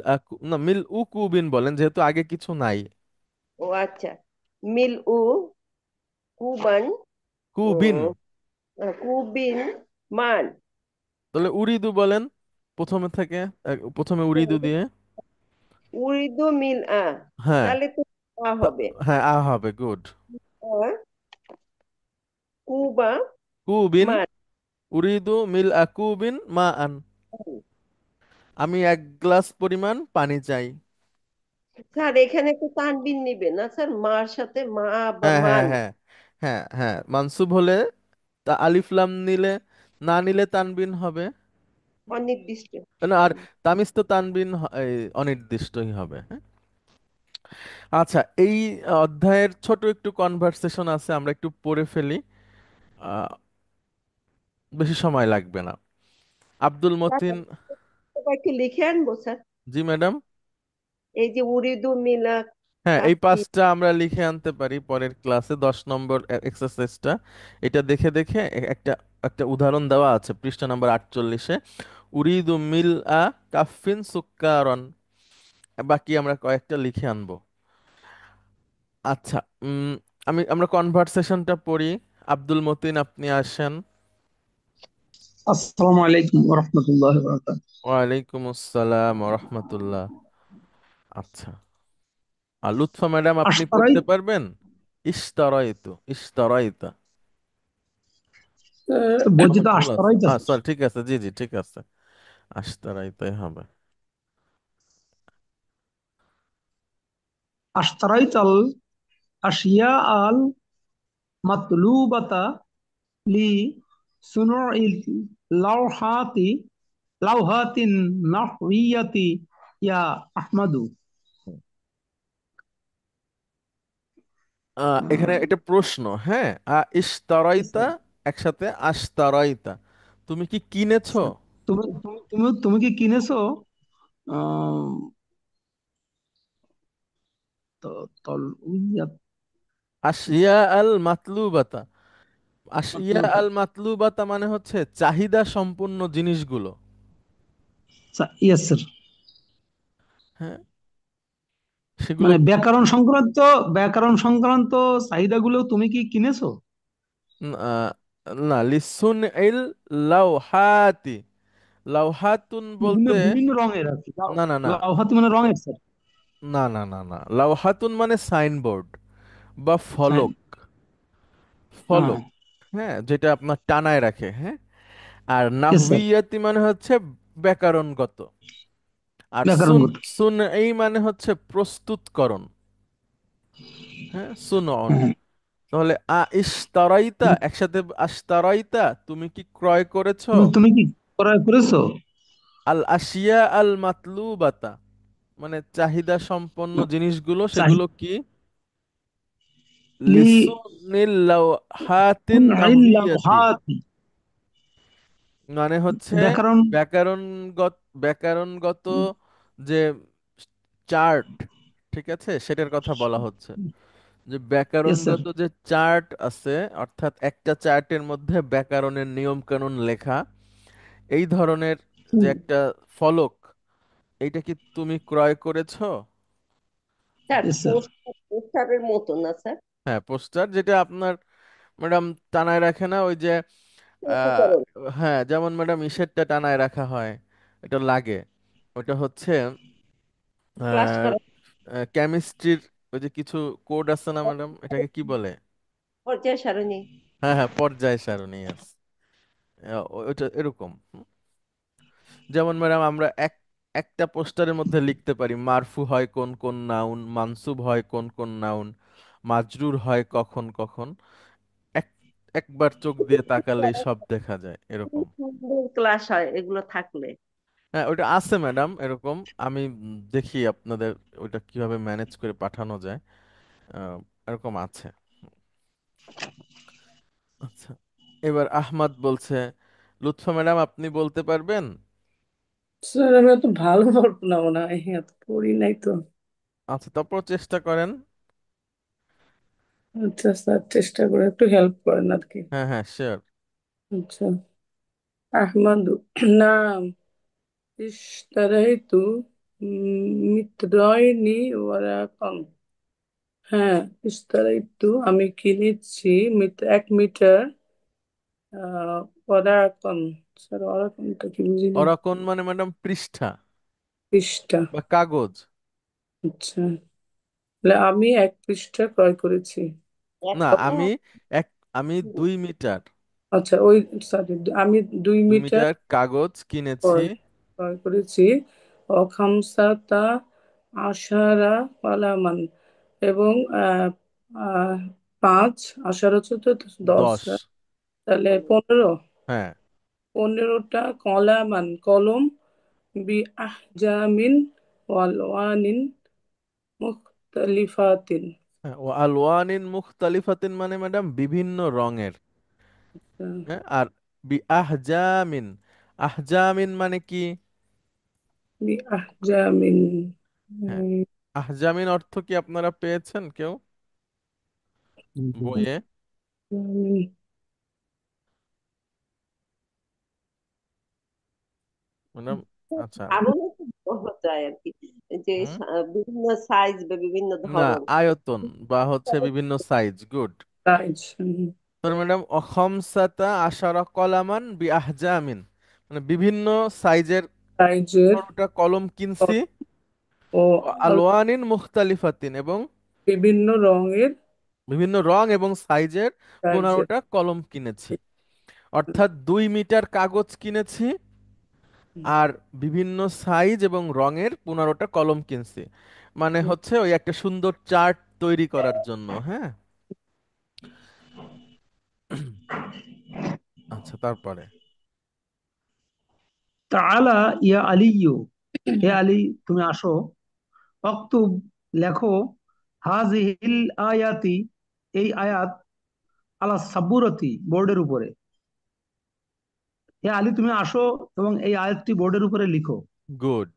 না, মিল উ কুবিন বলেন, যেহেতু আগে কিছু নাই। ও আচ্ছা, মিল উ কুবান। কুবিন, উম, কুবিন মান। তাহলে উরিদু বলেন প্রথমে থেকে, প্রথমে উরিদু দিয়ে। উরিদু মিল হ্যাঁ, তাহলে তো তা- হবে হ্যাঁ হবে, গুড। কুবা কুবিন, মান। উরিদু মিল কুবিন মা আন, আমি এক গ্লাস পরিমাণ পানি চাই। স্যার এখানে তো তানবিন নিবে না স্যার, মার সাথে মা বা হ্যাঁ হ্যাঁ মান। হ্যাঁ, হ্যাঁ হ্যাঁ মানসুব হলে তা আলিফ লাম নিলে, না নিলে তানবিন হবে। অনির্দিষ্ট। না, আর তামিজ তো তানবিন এই অনির্দিষ্টই হবে, হ্যাঁ। আচ্ছা, এই অধ্যায়ের ছোট একটু কনভারসেশন আছে, আমরা একটু পড়ে ফেলি, আহ, বেশি সময় লাগবে না। আব্দুল স্যার মতিন। সবাইকে লিখে আনবো স্যার, জি ম্যাডাম। এই যে উরিদু মিলা হ্যাঁ, এই কাফি। পাঁচটা আমরা লিখে আনতে পারি পরের ক্লাসে, 10 নম্বর এক্সারসাইজটা। এটা দেখে দেখে একটা একটা উদাহরণ দেওয়া আছে পৃষ্ঠা নাম্বার 48-এ। উরিদু মিল আ কাফিন সুক্কারন, বাকি আমরা কয়েকটা লিখে আনবো। আচ্ছা, আমরা কনভারসেশনটা পড়ি। আব্দুল মতিন আপনি আসেন। আসসালামু আলাইকুম ওয়া রাহমাতুল্লাহি ওয়া বারাকাতুহু। ওয়ালাইকুম আসসালাম রহমতুল্লাহ। আচ্ছা, আর লুৎফা ম্যাডাম আপনি পড়তে আশতারাইত, পারবেন? ইশতারাইতু, ইশতারাইতা। বলছি তো ভুল আছে, আশতারাইত স্যার। সরি, ঠিক আছে, জি জি ঠিক আছে, আশতারাইতাই হবে। আশতারাইত আল আশিয়া আল মাতলুবাতা লি সুনুইল লাওহাতি লাওহাতিন নাহওয়িয়াতি ইয়া আহমাদু। এখানে এটা প্রশ্ন, হ্যাঁ। জি ইশতারাইতা, স্যার। একসাথে আশতারাইতা, তুমি কি কিনেছো? স্যার, তুমি কি কিনেছো? আহ, তল উইয়াত আশিয়া আল মাতলুবাতা, আশিয়া মাতলুবাতা। আল মাতলুবাতা মানে হচ্ছে চাহিদা সম্পন্ন জিনিসগুলো, ইয়েস স্যার। হ্যাঁ, সেগুলো মানে কি? ব্যাকরণ সংক্রান্ত চাহিদাগুলো তুমি কি কিনেছো? আহ, না, লিসুন ইল লাউহাতি, লাউহাতুন বিভিন্ন বলতে, বিভিন্ন রঙের আর কি। না না না, লাউহাতি মানে রঙের স্যার। না না না না, লাউহাতুন মানে সাইনবোর্ড বা সাইন। ফলক, হ্যাঁ। ফলক, হ্যাঁ, যেটা আপনার টানায় রাখে, হ্যাঁ। আর ইয়েস স্যার। নাহবিয়াতি মানে হচ্ছে ব্যাকরণগত। আর ব্যাকরণগত। সুন এই মানে হচ্ছে প্রস্তুতকরণ, হ্যাঁ, সুনন। হ্যাঁ। তাহলে ইশতারাইতা, একসাথে আশতারাইতা, তুমি কি ক্রয় করেছো? তুমি কি ক্রয় করেছো? আল আশিয়া আল মাতলুবাতা মানে চাহিদা সম্পন্ন জিনিসগুলো, চাহি সেগুলো কি? লি লিসুনিল লাওহাতিন সুনইল নাহবিয়াতি লাওহাতি। মানে হচ্ছে ব্যাকরণ। ব্যাকরণগত, ব্যাকরণগত যে চার্ট, ঠিক আছে, সেটার কথা বলা হচ্ছে। যে ইয়েস স্যার। ব্যাকরণগত যে চার্ট আছে, অর্থাৎ একটা চার্টের মধ্যে ব্যাকরণের নিয়ম কানুন লেখা, এই ধরনের যে একটা ফলক, এইটা কি তুমি ক্রয় করেছো? Sir yes sir. পোস্টারের মতো না স্যার? হ্যাঁ, পোস্টার, যেটা আপনার ম্যাডাম টানায় রাখে না, ওই যে আহ, উপকরণ। হ্যাঁ, যেমন ম্যাডাম ইসেরটা টানায় রাখা হয়, এটা লাগে, ওটা হচ্ছে ক্লাস করা। কেমিস্ট্রির ওই যে কিছু কোড আছে না ম্যাডাম, এটাকে কি বলে? পর্যায় সারণী। হ্যাঁ হ্যাঁ, পর্যায় সারণী, yes। ওইটা এরকম। যেমন ম্যাডাম আমরা একটা পোস্টারের মধ্যে লিখতে পারি মারফু হয় কোন কোন নাউন, মানসুব হয় কোন কোন নাউন, মাজরুর হয় কখন কখন। এক একবার চোখ দিয়ে তাকালেই সব দেখা যায় এরকম। সুন্দর ক্লাস হয় এগুলো থাকলে। হ্যাঁ ওইটা আছে ম্যাডাম এরকম। আমি দেখি আপনাদের ওইটা কিভাবে ম্যানেজ করে পাঠানো যায়। আহ, এরকম আছে। আচ্ছা, এবার আহমাদ বলছে, লুৎফা ম্যাডাম আপনি বলতে পারবেন? স্যার আমি এত ভালো পারবো না, মনে হয় এত পড়ি নাই তো। আচ্ছা, তারপর চেষ্টা করেন। আচ্ছা স্যার, চেষ্টা করে একটু হেল্প করেন আর কি। হ্যাঁ হ্যাঁ, শিওর। আচ্ছা। আহমদ, নাম, ইশতারাইতু মিত্রাইনি ওয়ারাকান। হ্যাঁ, ইশতারাইতু আমি কিনেছি, 1 মিটার ওয়ারাকান। স্যার ওয়ারাকানটা কি বুঝি না। ওরকম মানে ম্যাডাম পৃষ্ঠা পৃষ্ঠা। বা কাগজ। আচ্ছা, তাহলে আমি 1 পৃষ্ঠা ক্রয় করেছি। না, একদম। এক আমি 2 মিটার, আচ্ছা, ওই সরি, আমি দুই দুই মিটার মিটার কাগজ কিনেছি। ক্রয় ক্রয় করেছি। ও খামসাতা আশারা কলামান, এবং আহ, 5 আশারা হচ্ছে তো 10, 10। তাহলে 15। হ্যাঁ। 15টা কলামান কলম, বি আহজামিন ওয়ালওয়ানিন মুখতালিফাতিন। হ্যাঁ, ও আলওয়ানিন মুখতালিফাতিন মানে ম্যাডাম বিভিন্ন রঙের। হ্যাঁ, আর বি আহজামিন, আহজামিন মানে কি? বি আহজামিন। হ্যাঁ, আহজামিন অর্থ কি আপনারা পেয়েছেন কেউ বইয়ে? ম্যাডাম, আচ্ছা। আরো বোঝা যায় আর কি, যে হুম। বিভিন্ন সাইজ বা বিভিন্ন না, ধরন। আয়তন বা হচ্ছে বিভিন্ন সাইজ, গুড। সাইজ। তোর ম্যাডাম অখমসাতা আশারা কলামান বি আহজামিন মানে বিভিন্ন সাইজের সাইজের 15টা কলম কিনছি। ও ও আলওয়ানিন মুখতালিফাতিন এবং বিভিন্ন রঙের বিভিন্ন রং এবং সাইজের সাইজের। 15টা কলম কিনেছি। অর্থাৎ 2 মিটার কাগজ কিনেছি আর বিভিন্ন সাইজ এবং রঙের 15টা কলম কিনছি। মানে হচ্ছে ওই একটা সুন্দর চার্ট তৈরি করার জন্য, হ্যাঁ। আচ্ছা, তারপরে তাআলা ইয়া আলিয়্যু, হে আলী তুমি আসো। অক্তুব লেখো। হাযিহিল আয়াতি, এই আয়াত। আলা সাব্বুরতি, বোর্ডের উপরে। হে আলী তুমি আসো এবং এই আয়াতটি বোর্ডের উপরে লিখো। গুড।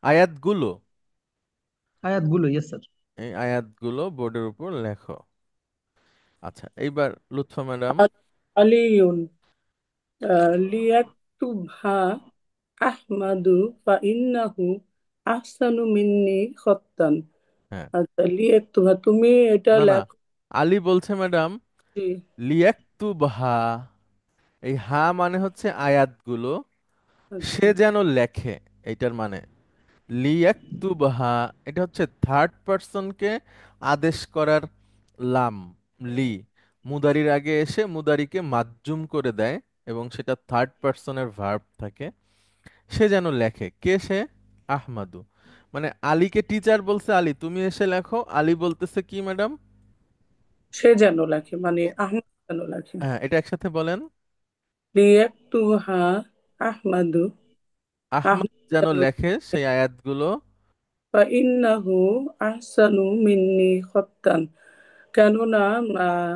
আয়াতগুলো, আয়াতগুলো, ইয়েস স্যার। এই আয়াতগুলো বোর্ডের উপর লেখো। আচ্ছা, এইবার লুৎফা ম্যাডাম। আলিউন লিয়াকতুবহা আহমাদু ফাইন্নাহু আহসানু মিন্নি খত্তান। হ্যাঁ। আচ্ছা, লিয়াকতুবহা তুমি এটা না না, লেখো। আলী বলছে ম্যাডাম জি, লিয়াকতুবহা, এই হা মানে হচ্ছে আয়াতগুলো, আচ্ছা। সে যেন লেখে, এইটার মানে লিয়াকতুবহা। এটা হচ্ছে থার্ড পার্সনকে আদেশ করার লাম, লি মুদারির আগে এসে মুদারিকে মাজ্জুম করে দেয় এবং সেটা থার্ড পার্সনের ভার্ব থাকে। সে যেন লেখে, কে সে? আহমাদু। মানে আলীকে টিচার বলছে আলী তুমি এসে লেখো, আলী বলতেছে কি ম্যাডাম? সে যেন লেখে মানে আহমদ যেন লেখে। হ্যাঁ, এটা একসাথে বলেন। লিয়াকতুবহা আহমাদু, আহমদ আহমদ যেন যেন লেখে সেই আয়াতগুলো। ফাইন্নাহু আহসানু মিন্নি খত্তান, কেননা আহ,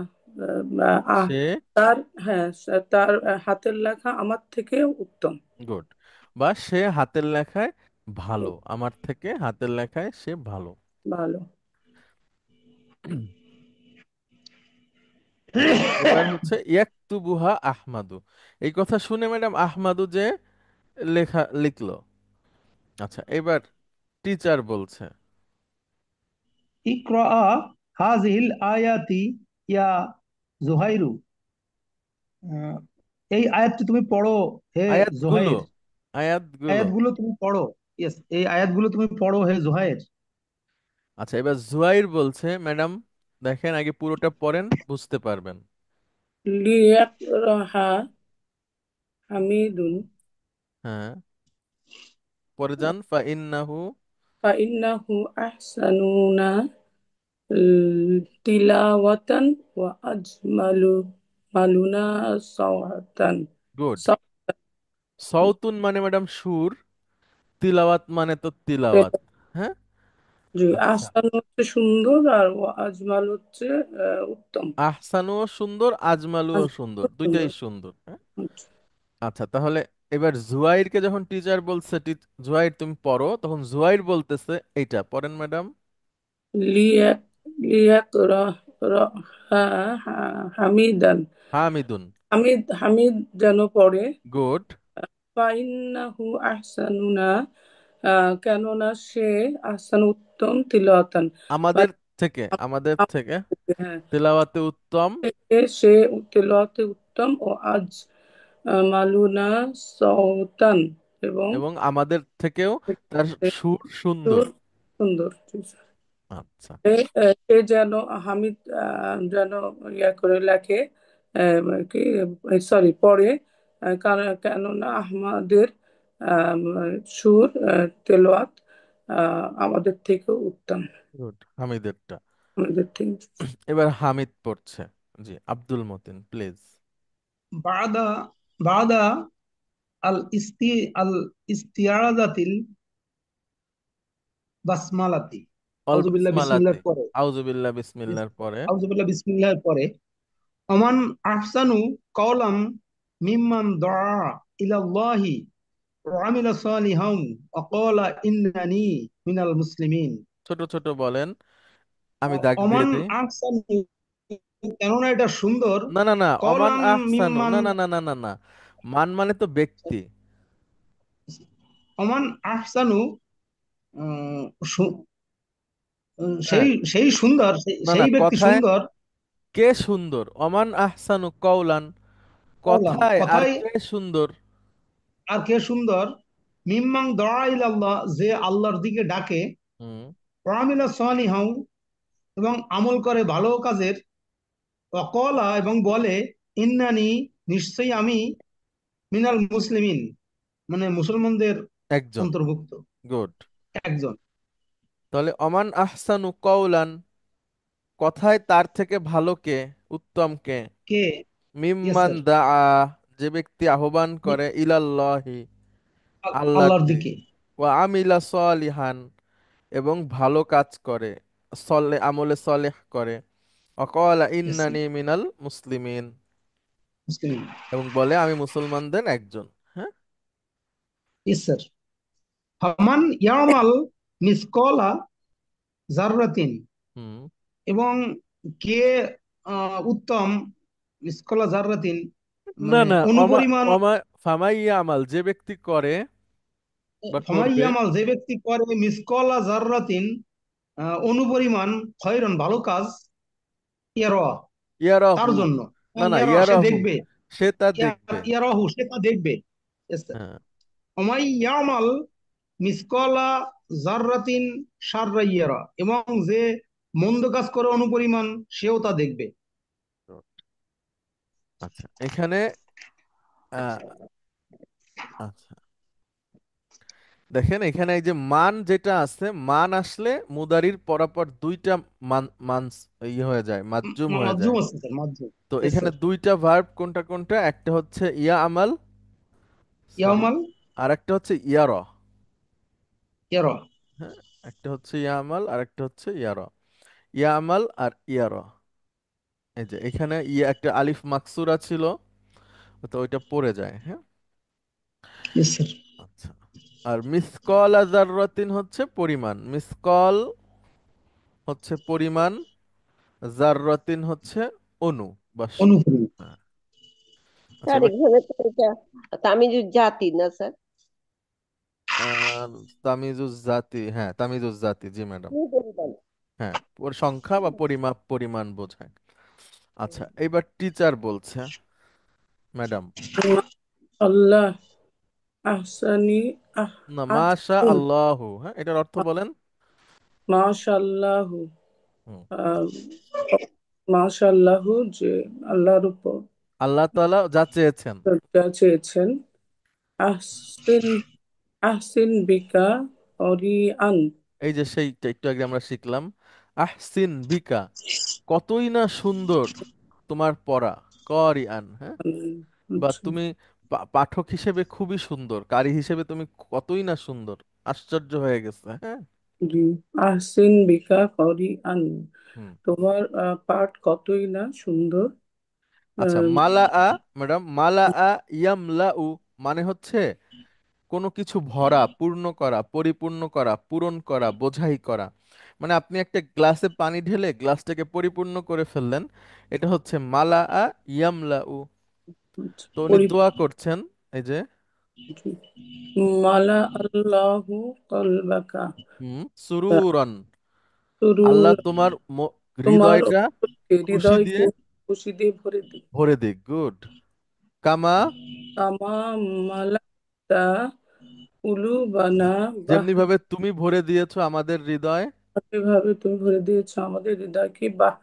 আহ, আহ, সে, তার, হ্যাঁ, তার হাতের লেখা আমার থেকে উত্তম। গুড, বা সে হাতের লেখায় ভালো, আমার থেকে হাতের লেখায় সে ভালো। ভালো। আচ্ছা, এবার হচ্ছে ইয়াকতুবুহা আহমাদু, এই কথা শুনে ম্যাডাম আহমাদু যে লিখলো। আচ্ছা, এবার টিচার বলছে। ইকরা হাযিহিল আয়াতি ইয়া জুহাইরু, আহ, এই আয়াতটি তুমি পড়ো হে আয়াতগুলো, জুহাইর। আয়াতগুলো। আয়াতগুলো তুমি পড়ো, ইয়েস, এই আয়াতগুলো তুমি পড়ো হে জুহাইর। আচ্ছা, এবার জুয়াইর বলছে ম্যাডাম, দেখেন আগে পুরোটা পড়েন, বুঝতে পারবেন। লিয়াকরাহা হামিদুন হ্যাঁ, পরে যান। ফা ইন্নাহু। ফাইন্নাহু আহসানুনা তিলাওয়াতান ওয়া আজমালু মালুনা সাওয়াতান। গুড। সাও- সৌতুন মানে ম্যাডাম সুর, তিলাওয়াত মানে তো তিলাওয়াত। হ্যাঁ। জি, আচ্ছা, আহসান হচ্ছে সুন্দর আর ওয়া আজমাল হচ্ছে উত্তম। আহসানুও সুন্দর, আজমালুও সুন্দর, আজমাল দুইটাই সুন্দর। সুন্দর। হ্যাঁ। আচ্ছা। আচ্ছা, তাহলে এবার জুয়াইরকে যখন টিচার বলছে, জুয়াইর তুমি পড়ো, তখন জুয়াইর বলতেছে এইটা পড়েন ম্যাডাম। লিয়াক লিয়াকরাহা হামিদান। হামিদুন। হামিদ হামিদ যেন পড়ে গুড। ফাইন্নাহু আহসানুনা, কেননা সে আহসান উত্তম তিলাওয়াতান, আমাদের মানে থেকে, আমাদের থেকে হ্যাঁ, তেলাওয়াতে উত্তম, সে তিলাওয়াতে উত্তম ও আজ মালুনা সওতান, এবং এবং আমাদের থেকেও তার সুর সুন্দর। সুর সুন্দর। আচ্ছা। সে যেন হামিদ যেন করে লেখে, কি সরি পড়ে, কারণ কেননা আহমাদের আম, সুর তেলাওয়াত আমাদের থেকেও উত্তম। গুড, হামিদেরটা। আমাদের থেকে। এবার হামিদ পড়ছে। জি, আব্দুল মতিন প্লিজ। বাদা বাদা আল ইস্তি আল ইস্তিয়াজাতিল বাসমালাতি, অল আউযুবিল্লাহ বাসমালাতে, বিসমিল্লাহর পরে, আউযুবিল্লাহ বিসমিল্লাহর পরে। আউযুবিল্লাহ বিসমিল্লাহর পরে, ওমান আহসানু কাওলাম মিম্মান দাআ ইলাল্লাহি ওয়া আমিলা সালিহান ওয়া ক্বালা ইন্নানি মিনাল মুসলিমিন। ছোট ছোট বলেন, আমি দাগ দিয়ে ওমান দিই। আহসানু, কেননা এটা সুন্দর, না না না, অমান কওলাম আহসানু, মিম্মান, না না না না না না, মান মানে তো ব্যক্তি। ওমান আহসানু, উম, সু- হ্যাঁ। সেই সেই সুন্দর, না না, সেই ব্যক্তি কথায় সুন্দর। কে সুন্দর, অমান আহসানু কওলান, কওলাম কথায় আর কথায়, কে সুন্দর। আর কে সুন্দর, মিম্মাং দআ ইলাল্লাহ, যে আল্লাহর দিকে ডাকে, হুম। ওয়া আমিলা সালিহান, এবং আমল করে ভালো কাজের, ওয়াকলা, এবং বলে, ইন্নানি, নিশ্চয়ই আমি, মিনাল মুসলিমিন, মানে মুসলমানদের একজন। অন্তর্ভুক্ত গুড। একজন। তাহলে অমান আহসানু কওলান, কথায় তার থেকে ভালো কে, উত্তম কে। কে? Yes মিম্মান sir. দাআ, যে ব্যক্তি আহ্বান করে, ইলাল্লাহি, আল্লাহর আল্লাহর দিকে। দিকে, ওয়া আমিলা সলিহান, এবং ভালো কাজ করে, আমলে সলেহ করে, অকলা ইয়েস স্যার। ইন্নানি মিনাল মুসলিমিন, মুসলিম। এবং বলে আমি মুসলমানদের একজন। হ্যাঁ। Yes sir. ফামান ইয়ামাল মিসকলা জাররাতিন, হুম। এবং কে উত্তম, মিসকলা জাররাতিন, না মানে না, অমা অনুপরিমাণ, অমা ফামাইয়া আমাল, যে ব্যক্তি করে বা করবে, ফামাইয়ামাল, যে ব্যক্তি করে, মিসকলা জাররাতিন, অনুপরিমাণ, খয়রন, ভালো কাজ, ইয়ারা, তার ইয়ারাহু। জন্য, না না, ইয়ারা, সে ইয়ারাহু, দেখবে, সে তা দেখবে। ইয়ারাহু, সে তা দেখবে। Yes, sir. হ্যাঁ। ওমাই ইয়ামাল মিসকলা জাররাতিন শাররা ইয়ারা, এবং যে মন্দ কাজ করে অনুপরিমাণ, সেও তা দেখবে। আচ্ছা, এখানে আহ, আচ্ছা, দেখেন এখানে এই যে মান যেটা আছে, মান আসলে মুদারির পরাপর দুইটা মান মান ইয়ে হয়ে যায়, মাজজুম হয়ে মাজজুম যায়। আছে স্যার, মাজজুম। তো Yes, এখানে sir. দুইটা ভার্ব, কোনটা কোনটা, একটা হচ্ছে ইয়া আমাল, সরি, ইয়ামাল, আর একটা হচ্ছে ইয়ার। ইয়ারা। হ্যাঁ, একটা হচ্ছে ইয়া আমাল আর একটা হচ্ছে ইয়ার। ইয়া আমাল আর ইয়ার, এই যে এখানে ইয়া একটা আলিফ মাকসুরা ছিল, তো ওইটা পড়ে যায়। হ্যাঁ। Yes, sir. আচ্ছা। আর মিসকল আজাররাতিন হচ্ছে পরিমাণ, মিসকল হচ্ছে পরিমাণ, জাররাতিন হচ্ছে অণু বা অনুপরিমাণ। হ্যাঁ। আচ্ছা, স্যার এবার এখানে তো এটা তামিজুর জাতি না স্যার? তামিজুজ জাতি, হ্যাঁ তামিজুজ জাতি, জি ম্যাডাম। নির্ভুল। হ্যাঁ, সংখ্যা বা পরিমাপ, পরিমাণ বোঝায়। আচ্ছা, এইবার টিচার বলছে ম্যাডাম। আল্লাহ আহসানি না, মাশা আহসানুন আল্লাহু, হ্যাঁ, এটার অর্থ বলেন। মাশাআল্লাহ, হুম। আহ, মাশাআল্লাহ, যে আল্লাহর উপর আল্লাহ তাআলা যা চেয়েছেন। যা চেয়েছেন। আহসিন, আহসিন বিকা অরিয়ান। এই যে সেইটা একটু আগে আমরা শিখলাম, আহসিন বিকা, কতই না সুন্দর তোমার পড়া, করিআন, হ্যাঁ, বা আচ্ছা, তুমি পাঠক হিসেবে খুবই সুন্দর, কারি হিসেবে তুমি কতই না সুন্দর, আশ্চর্য হয়ে গেছে, হ্যাঁ। জি। আহসিন বিকা অরিয়ান, হুম। তোমার পাঠ কতই না সুন্দর। আচ্ছা, আহ, মালা আ, ম্যাডাম, মালা আ ইয়ামলাউ মানে হচ্ছে কোনো কিছু ভরা, পূর্ণ করা, পরিপূর্ণ করা, পূরণ করা, বোঝাই করা। মানে আপনি একটা গ্লাসে পানি ঢেলে গ্লাসটাকে পরিপূর্ণ করে ফেললেন, এটা হচ্ছে মালা আ ইয়ামলাউ। আচ্ছা, তো উনি দোয়া করছেন, এই যে, মালা আল্লাহু কলবাকা সুরুরন, আল্লাহ সুরুর, তোমার তোমার হৃদয়টা খুশি দিয়ে হৃদয়কে খুশি দিয়ে ভরে দিই। ভরে দিক, গুড, কামা, আমা মালাতা কুলুবানা, বাহ, যেমনি ভাবে তুমি ভরে দিয়েছো আমাদের হৃদয়। এভাবে তুমি ভরে দিয়েছো আমাদের হৃদয়কে, বাহ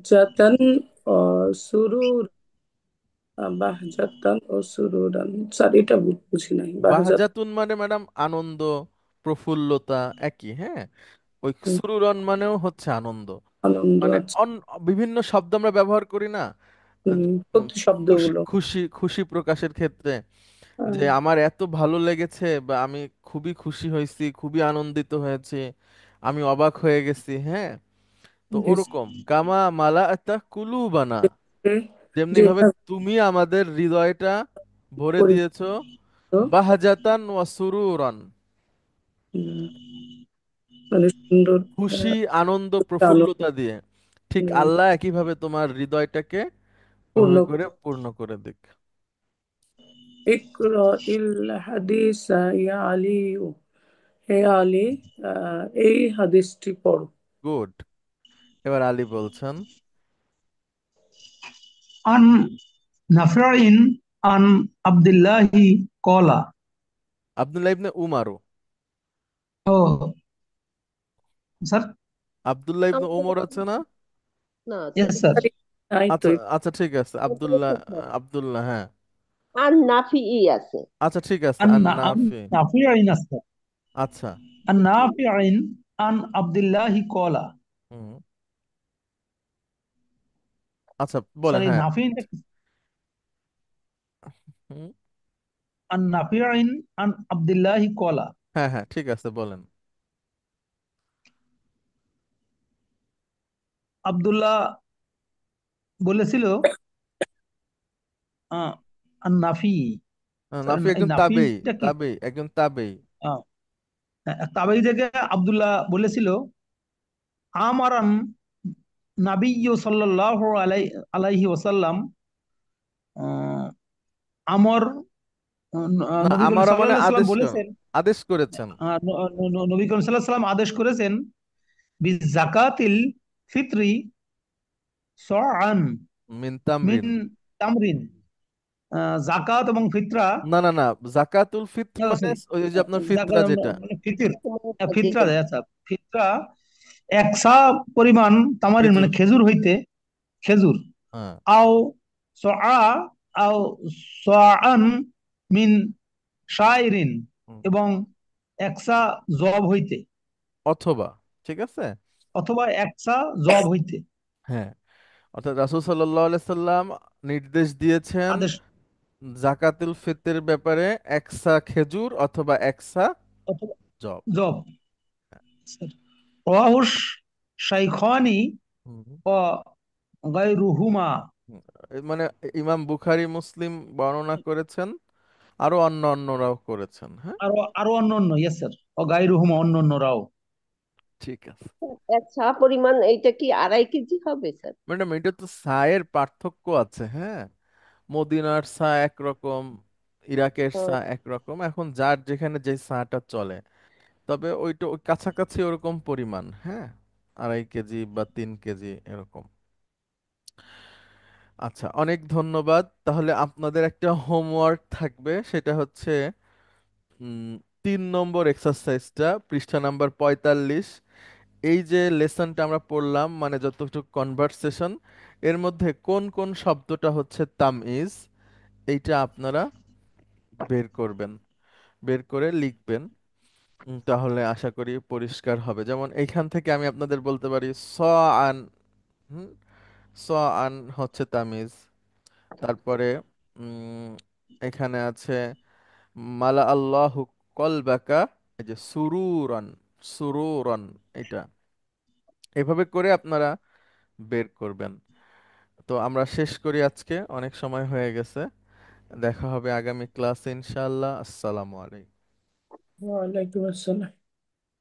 জাতান ও সুরুর, বাহ জাতান ও সুরুরান। স্যার এটা বুঝি নাই, বাহজাত বাহজাতুন মানে ম্যাডাম আনন্দ, প্রফুল্লতা, একই, হ্যাঁ। ওই সুরুরন মানেও হচ্ছে আনন্দ। আনন্দ মানে আছে। বিভিন্ন শব্দ আমরা ব্যবহার করি না, উম, প্রতি খুশি শব্দগুলো। খুশি খুশি প্রকাশের ক্ষেত্রে, আহ, যে আমার এত ভালো লেগেছে, বা আমি খুবই খুশি হয়েছি, খুবই আনন্দিত হয়েছি, আমি অবাক হয়ে গেছি, হ্যাঁ। তো জি ওরকম কামা মালা একটা কুলুবানা, স্যার। যেমনি ভাবে যেভাবে তুমি আমাদের হৃদয়টা ভরে পরিচিত, দিয়েছো বাহজাতান ওয়া সুরুরান, উম, মানে সুন্দর, খুশি, আনন্দ, আনন্দ, প্রফুল্লতা দিয়ে, ঠিক আল্লাহ একইভাবে তোমার হৃদয়টাকে পূর্ণ ওভাবে করে করে। পূর্ণ করে দিক। ইকরা ইল হাদিস ইয়া আলী, হে আলী, এই হাদিসটি পড়ো। গুড। এবার আলী বলছেন, আন নাফিন আন আব্দুল্লাহি কলা। আব্দুল্লাহ ইবনে উমারও, ও স্যার। আব্দুল্লাহ ইবনে আমাদের ওমর আছে এখানে না? না স্যার। Yes sir. তাই তো, আচ্ছা আচ্ছা, ঠিক আছে, আব্দুল্লাহ, আব্দুল্লাহ, হ্যাঁ। আর নাফি আছে। আচ্ছা ঠিক আছে, আন আর আন নাফি, নাফিন আছে। আচ্ছা। আন নাফিন আন আব্দুল্লাহি কলা। হুম। আচ্ছা স্যার বলেন, এই হ্যাঁ। নাফিনটা হুম। আন নাফিন আন আব্দুল্লাহি কলা। হ্যাঁ হ্যাঁ, ঠিক আছে, বলেন। আব্দুল্লাহ বলেছিল আহ, আন নাফি। স্যার নাফি এই একজন তাবেই, নাফিটা কি? তাবেই, একজন তাবেই। আহ, তাবেই থেকে আব্দুল্লাহ বলেছিল আমারান নাবিয়্যু সাল্লাল্লাহু আলাইহি ওয়াসাল্লাম, আহ, আমর, না, নবী করিম আমারও সাল্লাল্লাহু মানে আলাইহি ওয়াসাল্লাম আদেশ বলেছেন, আদেশ করেছেন। নবী করিম সাল্লাল্লাহু আলাইহি ওয়াসাল্লাম আদেশ করেছেন বিজাকাতিল ফিত্রি সআন মিন মিন তামরিন। তামরিন। জাকাত এবং ফিতরা, না না না, জাকাতুল ফিত্র মানে সরি, ওই যে আপনার ফিতরা যেটা। মানে ফিতির, তোমার ফিতরা যেটা দেয়, আচ্ছা ফিতরা একসা পরিমাণ তামারিন মানে খেজুর, খেজুর হইতে, খেজুর, হ্যাঁ, আও সআ আও সআন মিন শাইরিন, হুম, এবং একসা জব হইতে, অথবা, ঠিক আছে, অথবা একসা জব হইতে। হ্যাঁ। অর্থাৎ রাসূল সাল্লাল্লাহু আলাইহি সাল্লাম নির্দেশ দিয়েছেন আদেশ, জাকাতুল ফিতরের ব্যাপারে একসা খেজুর অথবা একসা অথবা জব। জব। রাহুস শাইখানি হুম, ও গায়রুহুমা। হুম। মানে ইমাম বুখারী, মুসলিম বর্ণনা করেছেন, আরো অন্য অন্যরাও করেছেন, হ্যাঁ। আরো আরো অন্য অন্য, ইয়েস স্যার, ও গায়রুহুমা অন্য অন্যরাও। ঠিক আছে এক চা পরিমাণ, এইটা কি 2.5 কেজি হবে স্যার? ম্যাডাম, এটা তো চায়ের পার্থক্য আছে, হ্যাঁ। মদিনার চা একরকম, ইরাকের চা একরকম, এখন যার যেখানে যে চাটা চলে, তবে ওইটা ওই কাছাকাছি ওরকম পরিমাণ, হ্যাঁ, 2.5 কেজি বা 3 কেজি এরকম। আচ্ছা, অনেক ধন্যবাদ। তাহলে আপনাদের একটা হোমওয়ার্ক থাকবে, সেটা হচ্ছে উম, 3 নম্বর এক্সারসাইজটা, পৃষ্ঠা নাম্বার 45। এই যে লেসনটা আমরা পড়লাম, মানে যতটুকু কনভারসেশন, এর মধ্যে কোন কোন শব্দটা হচ্ছে তামইজ, এইটা আপনারা বের করবেন, বের করে লিখবেন। তাহলে আশা করি পরিষ্কার হবে। যেমন এইখান থেকে আমি আপনাদের বলতে পারি স আন, হুম, স আন হচ্ছে তামিজ। তারপরে উম, এখানে আছে মালা আল্লাহু কলবাকা, এই যে সুরুরান, সুরুরান, এটা এভাবে করে আপনারা বের করবেন। তো আমরা শেষ করি আজকে, অনেক সময় হয়ে গেছে। দেখা হবে আগামী ক্লাসে ইনশাআল্লাহ। আসসালামু আলাইকুম। ওয়ালাইকুম আসসালাম।